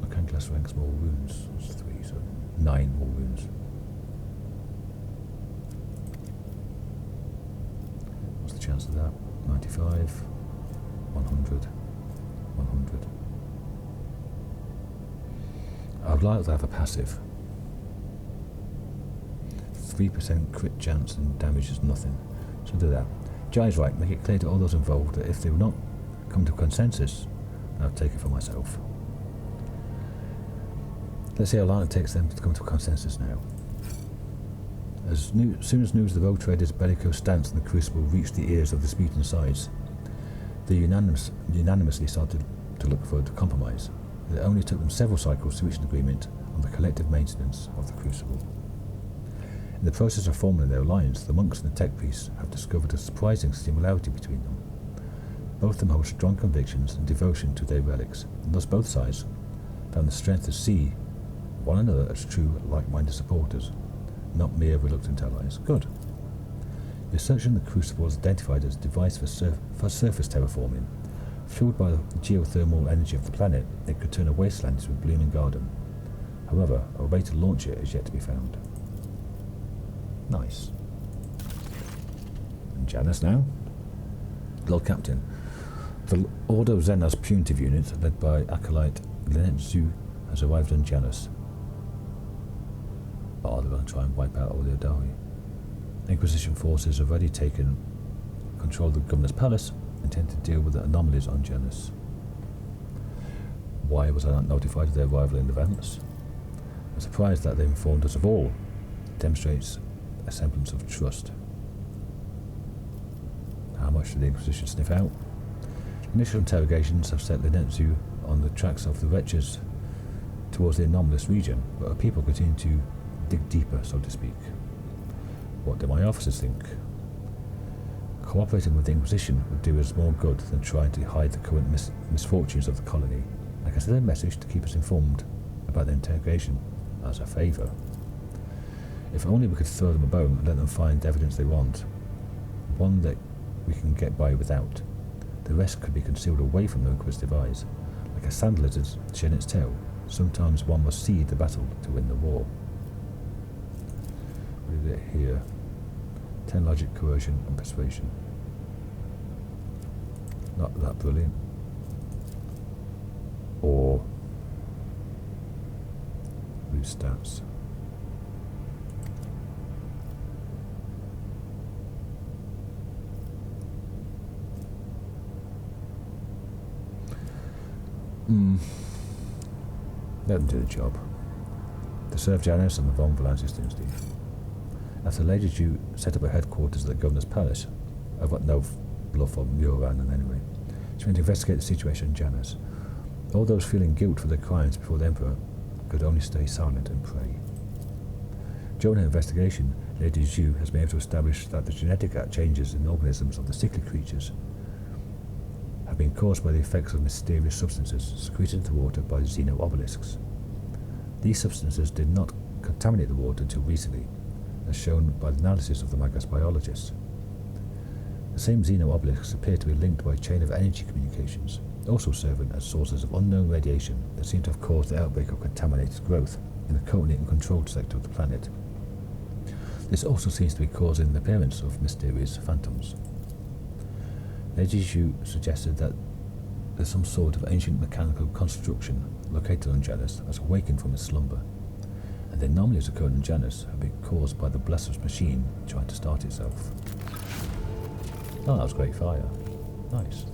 Mechanic ranks more wounds. That's 3, so 9 more wounds. What's the chance of that? 95, 100, 100. I'd like to have a passive. 3% crit chance and damage is nothing. So do that. Jai's right, make it clear to all those involved that if they will not come to consensus, I'll take it for myself. Let's see how long it takes them to come to a consensus now. As soon as news of the rogue traders' bellicose stance in the Crucible reached the ears of the disputing sides, they unanimously started to look for a compromise. It only took them several cycles to reach an agreement on the collective maintenance of the Crucible. In the process of forming their alliance, the monks and the tech priests have discovered a surprising similarity between them. Both of them hold strong convictions and devotion to their relics, and thus both sides found the strength to see one another as true, like-minded supporters, not mere reluctant allies. Good. Research in the Crucible was identified as a device for surface terraforming. Fueled by the geothermal energy of the planet, it could turn a wasteland into a blooming garden. However, a way to launch it is yet to be found. Nice. And Janus now? Lord Captain, the Order of Xenos punitive unit, led by Acolyte Lynette Zhu, has arrived on Janus. Oh, they're going to try and wipe out all the Adari. Inquisition forces have already taken control the Governor's Palace, intend to deal with the anomalies on Janus. Why was I not notified of their arrival in advance? I'm surprised that they informed us of all. It demonstrates a semblance of trust. How much did the Inquisition sniff out? Initial interrogations have set Linetsu on the tracks of the wretches towards the anomalous region, but our people continue to dig deeper, so to speak. What do my officers think? Cooperating with the Inquisition would do us more good than trying to hide the current misfortunes of the colony. I can send a message to keep us informed about the interrogation as a favour. If only we could throw them a bone and let them find evidence they want. One that we can get by without. The rest could be concealed away from the inquisitive eyes. Like a sand lizard's shed its tail, sometimes one must see the battle to win the war. What is it here? 10 logic, coercion and persuasion. Not that brilliant. Or lose stats. Let them do the job. To serve Janus and the Von Valansis dynasty. After Lady Ju set up her headquarters at the Governor's Palace, I've got no love for Muranen anyway. She went to investigate the situation in Janus. All those feeling guilt for their crimes before the Emperor could only stay silent and pray. During her investigation, Lady Ju has been able to establish that the genetic changes in organisms of the sickly creatures have been caused by the effects of mysterious substances secreted into water by xeno-obelisks. These substances did not contaminate the water until recently, as shown by the analysis of the Magus biologists. The same xeno-obelisks appear to be linked by a chain of energy communications, also serving as sources of unknown radiation that seem to have caused the outbreak of contaminated growth in the currently uncontrolled sector of the planet. This also seems to be causing the appearance of mysterious phantoms. Lady Zhu suggested that there's some sort of ancient mechanical construction located on Janus has awakened from its slumber, and the anomalies occurring in Janus have been caused by the blasphemous machine trying to start itself. Oh, that was great fire. Nice.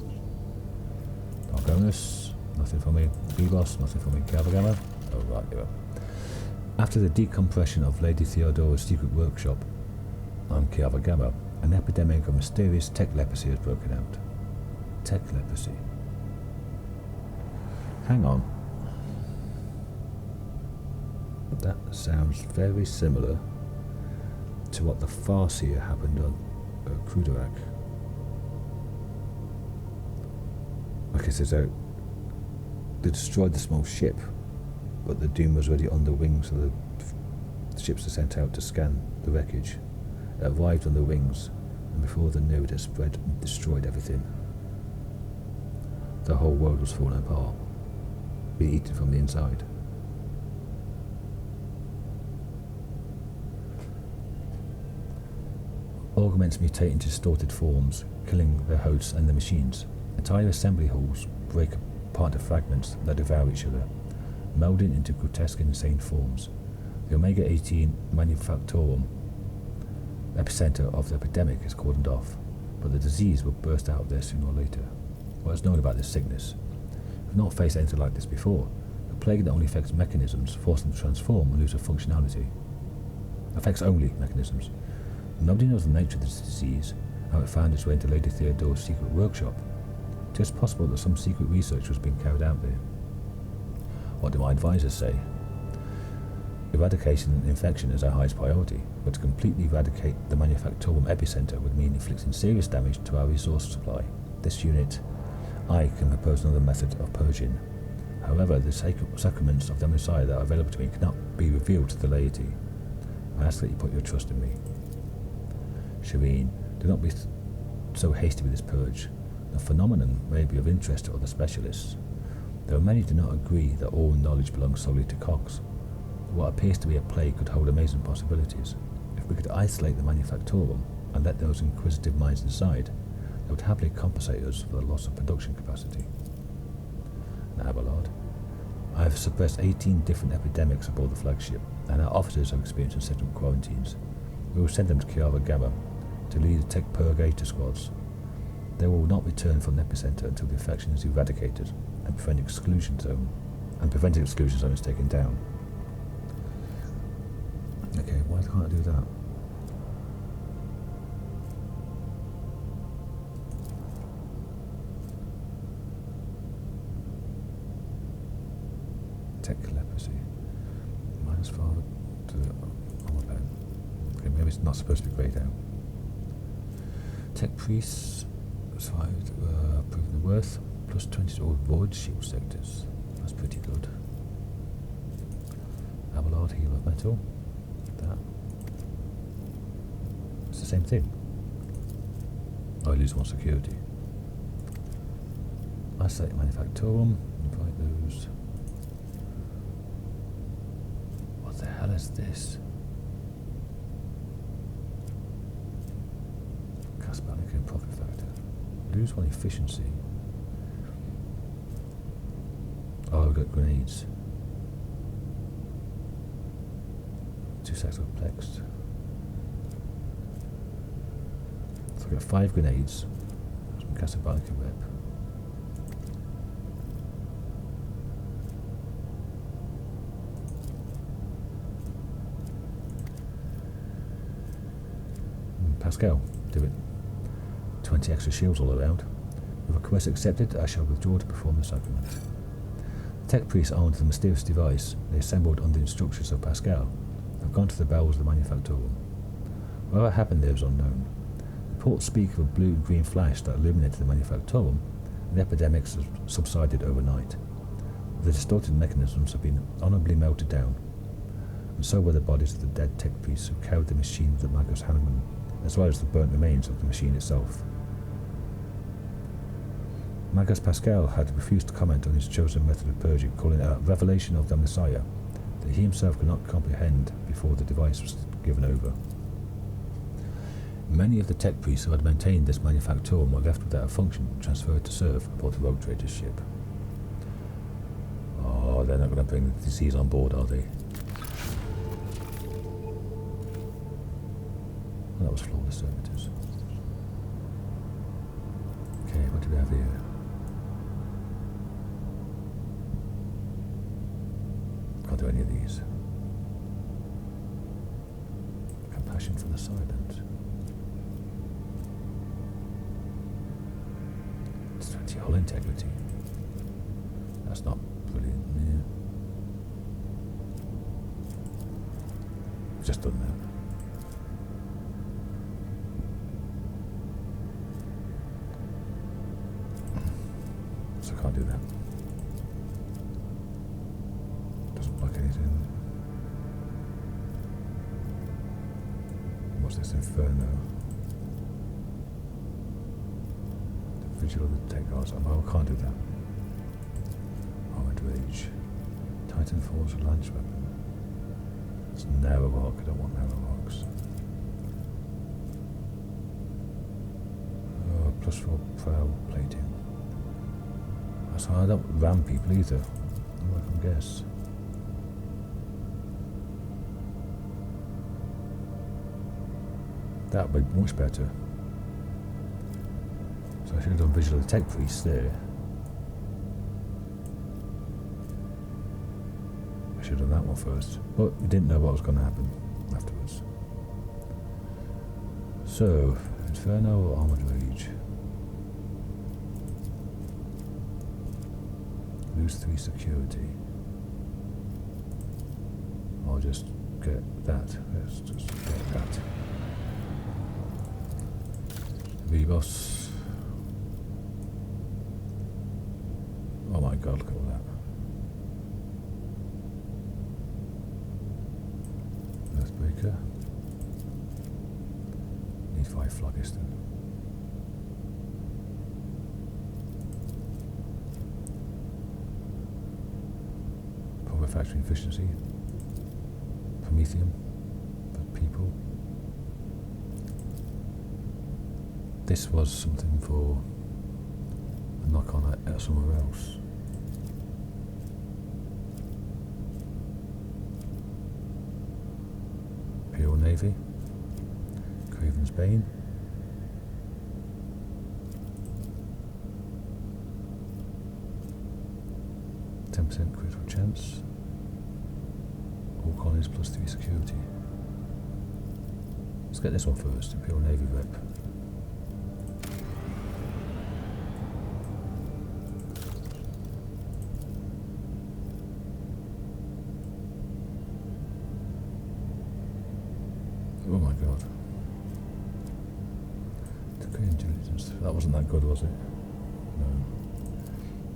Koronus, nothing for me. B-Boss, nothing for me. Gamma. Oh, right, here. After the decompression of Lady Theodora's secret workshop on Gamma, an epidemic of mysterious tech leprosy has broken out. Tech leprosy. Hang on. That sounds very similar to what the Farseer happened on Kruderak. Okay, so they destroyed the small ship, but the Doom was already on the wings, so the ships were sent out to scan the wreckage. It arrived on the wings, and before they knew it had spread and destroyed everything. The whole world was falling apart, being eaten from the inside. Augments mutate into distorted forms, killing their hosts and the machines. Entire assembly halls break apart into fragments that devour each other, melding into grotesque insane forms. The Omega-18 Manufactorum epicenter of the epidemic is cordoned off, but the disease will burst out there sooner or later. What is known about this sickness? We've not faced anything like this before. A plague that only affects mechanisms, forcing them to transform and lose their functionality. Affects only mechanisms. Nobody knows the nature of this disease, how it found its way into Lady Theodora's secret workshop. It is possible that some secret research was being carried out there. What do my advisors say? Eradication of infection is our highest priority, but to completely eradicate the Manufactorum epicenter would mean inflicting serious damage to our resource supply. This unit, I can propose another method of purging. However, the sacraments of the Messiah that are available to me cannot be revealed to the laity. I ask that you put your trust in me. Shireen, do not be so hasty with this purge. The phenomenon may be of interest to other specialists. Though many do not agree that all knowledge belongs solely to Cox. What appears to be a plague could hold amazing possibilities. If we could isolate the Manufactorum and let those inquisitive minds inside, they would happily compensate us for the loss of production capacity. Now, Ballard, I have suppressed 18 different epidemics aboard the flagship, and our officers have experienced settlement quarantines. We will send them to Kiara Gamma to lead the Tech Purgator squads. They will not return from the epicenter until the infection is eradicated and preventing exclusion zone is taken down. Okay, why can't I do that? Tech leprosy. -5 to armor pen. Okay, maybe it's not supposed to be greyed out. Tech priests survived, proving the worth. +20 to all voidship sectors. That's pretty good. Abelard, heal of metal. That. It's the same thing. Oh, I lose 1 security. Isolate manufactorum. Invite those. What the hell is this? Cast balance and profit factor. Lose 1 efficiency. Oh, I've got grenades. 2 sacks of perplexed. So I've got 5 grenades. Some Casablanca rep. Pascal, do it. 20 extra shields all around. With a request accepted, I shall withdraw to perform the sacrament. The tech priests armed with the mysterious device they assembled under the instructions of Pascal have gone to the bowels of the manufactorum. Whatever happened there is unknown. Reports speak of a blue and green flash that illuminated the manufactorum, and the epidemics have subsided overnight. The distorted mechanisms have been honourably melted down, and so were the bodies of the dead tech priests who carried the machine of the Magus Hanuman, as well as the burnt remains of the machine itself. Magus Pascal had refused to comment on his chosen method of purging, calling it a revelation of the Messiah that he himself could not comprehend before the device was given over. Many of the tech priests who had maintained this manufactorum were left without a function, transferred to serve aboard the rogue trader's ship. Oh, they're not going to bring the disease on board, are they? Well, that was flawless servitors. Okay, what do we have here? Can't do any of these. Compassion for the silent. It's 20 hull integrity. That's not brilliant. Yeah. Just done that. So I can't do that. Doesn't block anything. What's this Inferno? The Vigil of the Tech Guards. Oh, I can't do that. Armored Rage. Titan Force Lance Weapon. It's narrow arc. I don't want narrow arcs. +4 prow plating. So I don't ram people either. I can guess. That would be much better. So I should have done Vigil of the Tech Priest there. I should have done that one first. But we didn't know what was going to happen afterwards. So, Inferno or Armored Rage? Lose 3 security. I'll just get that. Let's just get that. Vivos. Oh my god, look at all that. Earthbreaker. Need 5 phlogiston. Factory efficiency, Prometheum for people. This was something for a knock on at somewhere else. Imperial Navy, Craven's Bane. 10% critical chance. All colonies plus 3 security. Let's get this one first, Imperial Navy rep. Oh my god. Degree intelligence. That wasn't that good, was it? No.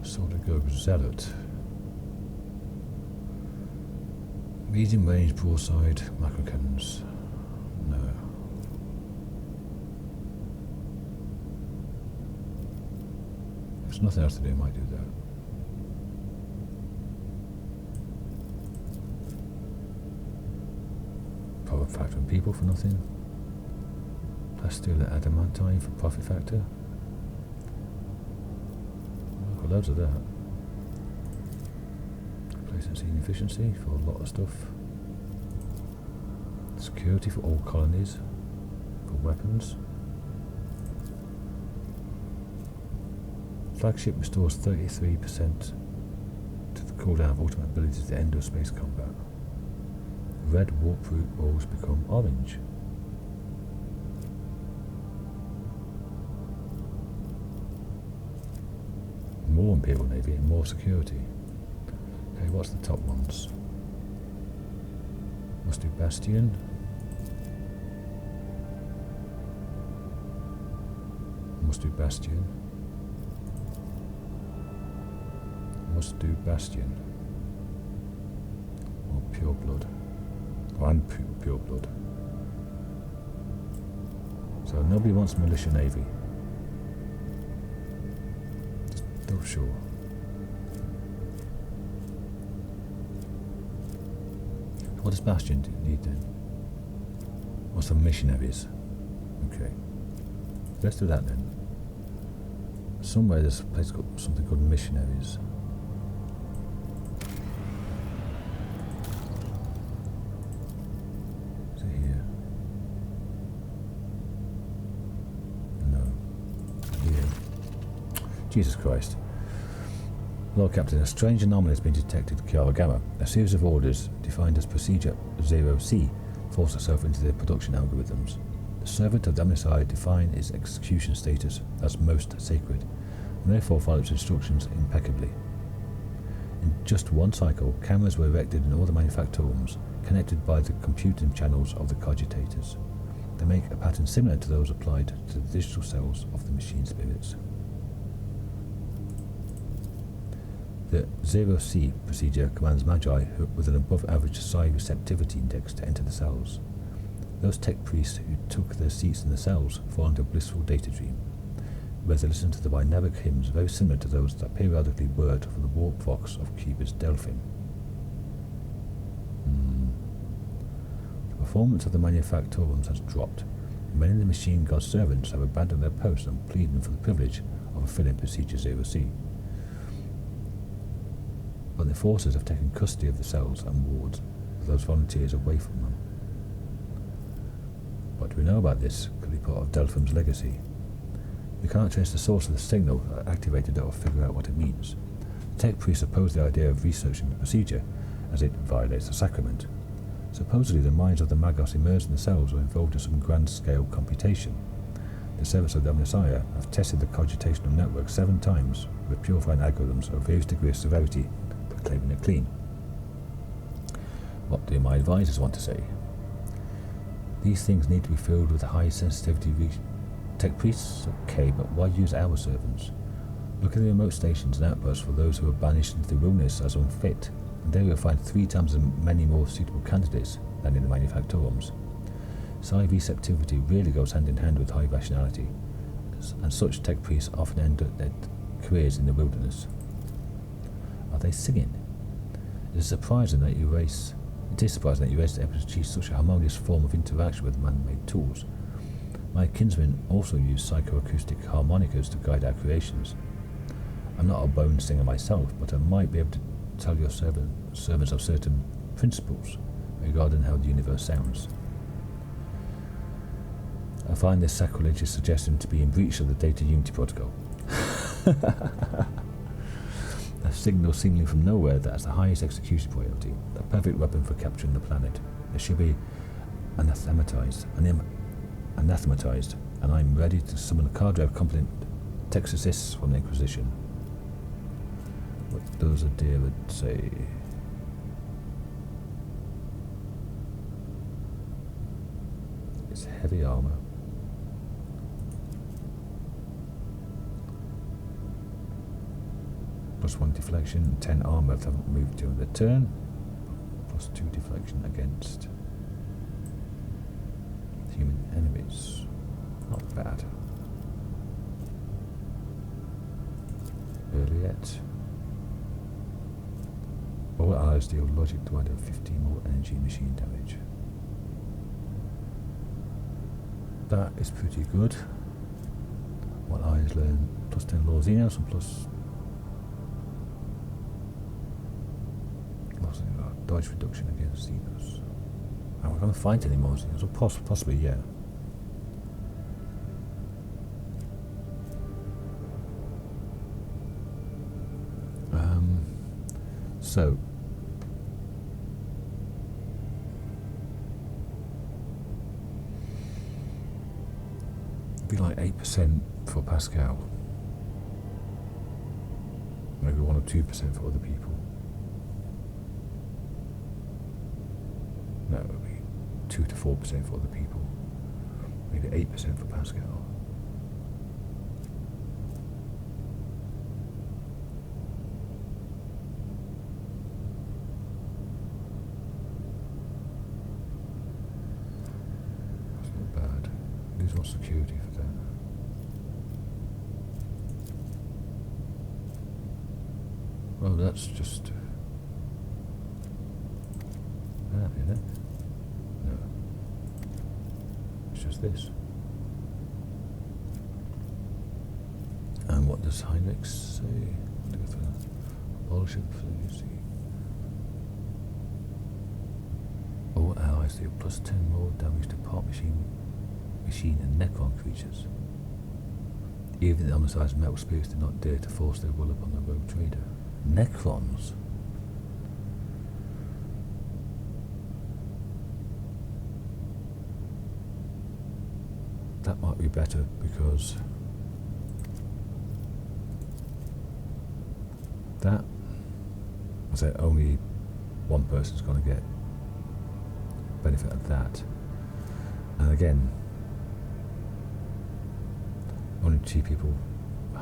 Soldier Go Zealot. Medium range broadside macro cannons. No. If there's nothing else to do, I might do that. Power factor and people for nothing. Plasteel adamantine for profit factor. I've got loads of that. Complacency and efficiency for a lot of stuff. Security for all colonies. For weapons. Flagship restores 33% to the cooldown of ultimate abilities at the end of space combat. Red warp root balls become orange. More Imperial Navy and more security. Okay, what's the top ones? Must do Bastion. Must do Bastion. Must do Bastion. Or Pure Blood. Oh, and Pure Blood. So nobody wants Militia Navy. Just not sure. What does Bastion need then? What's the missionaries? Okay. Let's do that then. Somewhere there's a place called something called missionaries. Is it here? No. Here. Jesus Christ. Lord Captain, a strange anomaly has been detected at Kiara Gamma. A series of orders, defined as Procedure 0C, forced itself into their production algorithms. The servant of the Omnisci defined its execution status as most sacred, and therefore followed its instructions impeccably. In just one cycle, cameras were erected in all the manufactorums, connected by the computing channels of the cogitators. They make a pattern similar to those applied to the digital cells of the machine spirits. The 0C procedure commands Magi with an above-average psi receptivity index to enter the cells. Those tech priests who took their seats in the cells fall into a blissful data dream, where they listen to the binaric hymns very similar to those that periodically whirred from the warp vox of Cuba's Delphin. The performance of the manufactorums has dropped. Many of the machine god servants have abandoned their posts and pleading for the privilege of fulfilling Procedure 0C. But the forces have taken custody of the cells and wards with those volunteers away from them. What do we know about this? Could be part of Delphin's legacy. We can't trace the source of the signal that activated it or figure out what it means. The tech priests oppose the idea of researching the procedure, as it violates the sacrament. Supposedly the minds of the magos immersed in the cells were involved in some grand-scale computation. The servants of the Omnisci have tested the cogitational network 7 times with purifying algorithms of various degrees of severity, claiming it clean. What do my advisors want to say? These things need to be filled with high sensitivity tech priests? Okay, but why use our servants? Look at the remote stations and outposts for those who are banished into the wilderness as unfit, and there you'll find 3 times as many more suitable candidates than in the manufactorums. Psi receptivity really goes hand in hand with high rationality, and such tech priests often end their careers in the wilderness. Are they singing? It is surprising that you race the Emperor's Chief such a harmonious form of interaction with man-made tools. My kinsmen also use psychoacoustic harmonicas to guide our creations. I'm not a bone singer myself, but I might be able to tell your servants of certain principles regarding how the universe sounds. I find this sacrilegious suggestion to be in breach of the Data Unity Protocol. signal seemingly from nowhere that has the highest execution priority, the perfect weapon for capturing the planet. It should be anathematized, and I'm ready to summon a cadre of competent Texasists from the Inquisition. What does a David say? It's heavy armor. +1 deflection, 10 armor if they haven't moved during the turn. +2 deflection against human enemies. Not bad. Early yet. All allies deal logic to add 15 more energy machine damage. That is pretty good. What allies learn +10 law Xenos and plus dodge reduction against Xenos. Are we going to fight any more Xenos? Or possibly, yeah. So it'd be like 8% for Pascal. Maybe 1 or 2% for other people. No, it would be 2 to 4% for other people. Maybe 8% for Pascal. That's not bad. Lose more security for that. Well, that's just that, isn't it? No. It's just this. And what does Heinrich say? Voidship for the all allies deal +10 more damage to part machine and Necron creatures. Even the undersized metal spirits did not dare to force their will upon the rogue trader. Necrons? That might be better because that, I say, only one person's going to get benefit of that. And again, only 2 people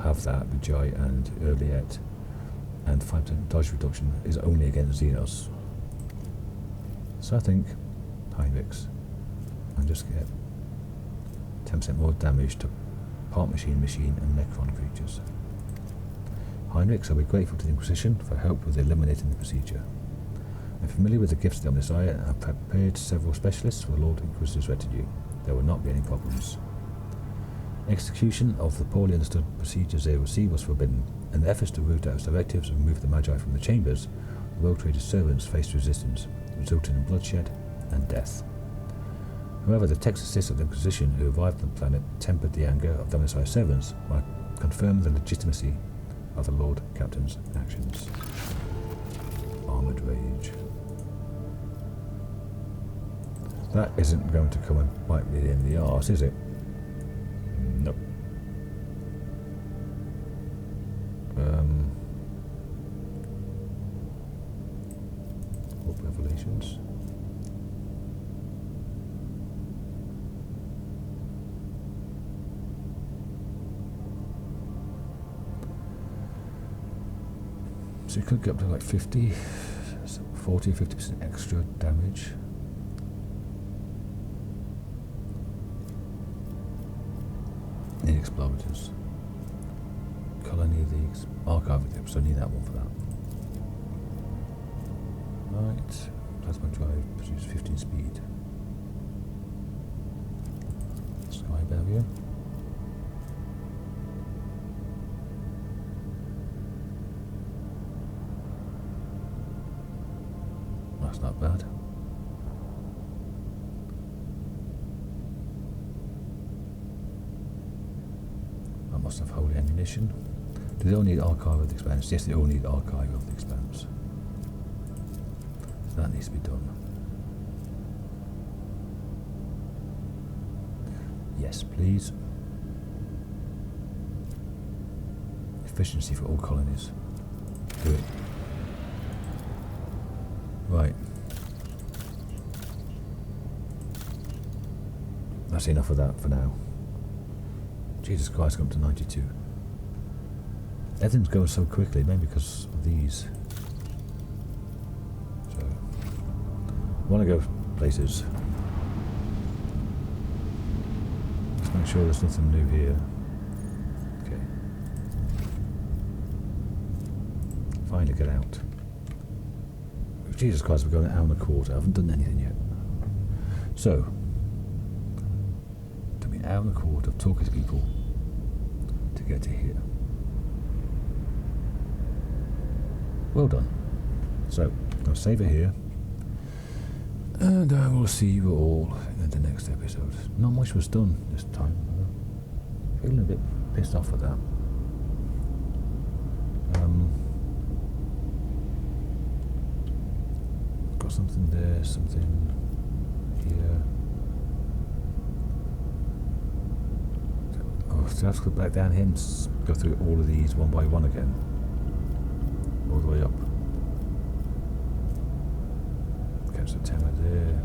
have that, Vijay and Earliet, and 5% dodge reduction is only against Xenos. So I think Heinrichs, and just get 10% more damage to part machine and Necron creatures. Heinrichs, I'll be grateful to the Inquisition for help with eliminating the procedure. I'm familiar with the gifts of the Omnissiah and have prepared several specialists for the Lord Inquisitor's retinue. There will not be any problems. Execution of the poorly understood procedures they received was forbidden, and the efforts to root out directives and remove the Magi from the chambers, the World Trader's servants faced resistance, resulting in bloodshed and death. However, the Texasists of the Inquisition who arrived on the planet tempered the anger of the Omnissiah servants by confirming the legitimacy of the Lord Captain's actions. Armored Rage. That isn't going to come and bite me in the arse, is it? Nope. Hope Revelations. So you could get up to like 40, 50% extra damage. Need explosives. Colony of the Archive of the Episode, I need that one for that. Right. Plasma drive, produce 15 speed. Sky barrier. That's not bad. I must have holy ammunition. Do they all need Archive of the Expanse? Yes, they all need Archive of the Expanse. That needs to be done. Yes, please. Efficiency for all colonies. Do it. Right. That's enough of that for now. Jesus Christ, come to 92. Everything's going so quickly, maybe because of these. So, I want to go places. Let's make sure there's nothing new here. Okay. Finally get out. Jesus Christ, we're going an hour and a quarter. I haven't done anything yet. So, it took me an hour and a quarter of talking to people to get to here. Well done. So, I'll save it here. And I will see you all in the next episode. Not much was done this time. Feeling a bit pissed off with that. Got something there, something here. Oh, so I have to go back down here and go through all of these one by one again. All the way up. Catch the tower there.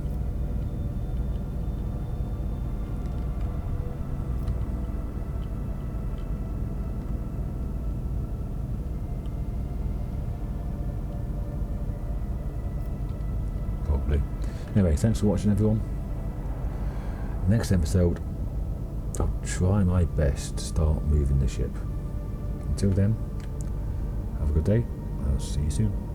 Probably. Anyway, thanks for watching, everyone. Next episode, I'll try my best to start moving the ship. Until then, have a good day. I'll see you soon.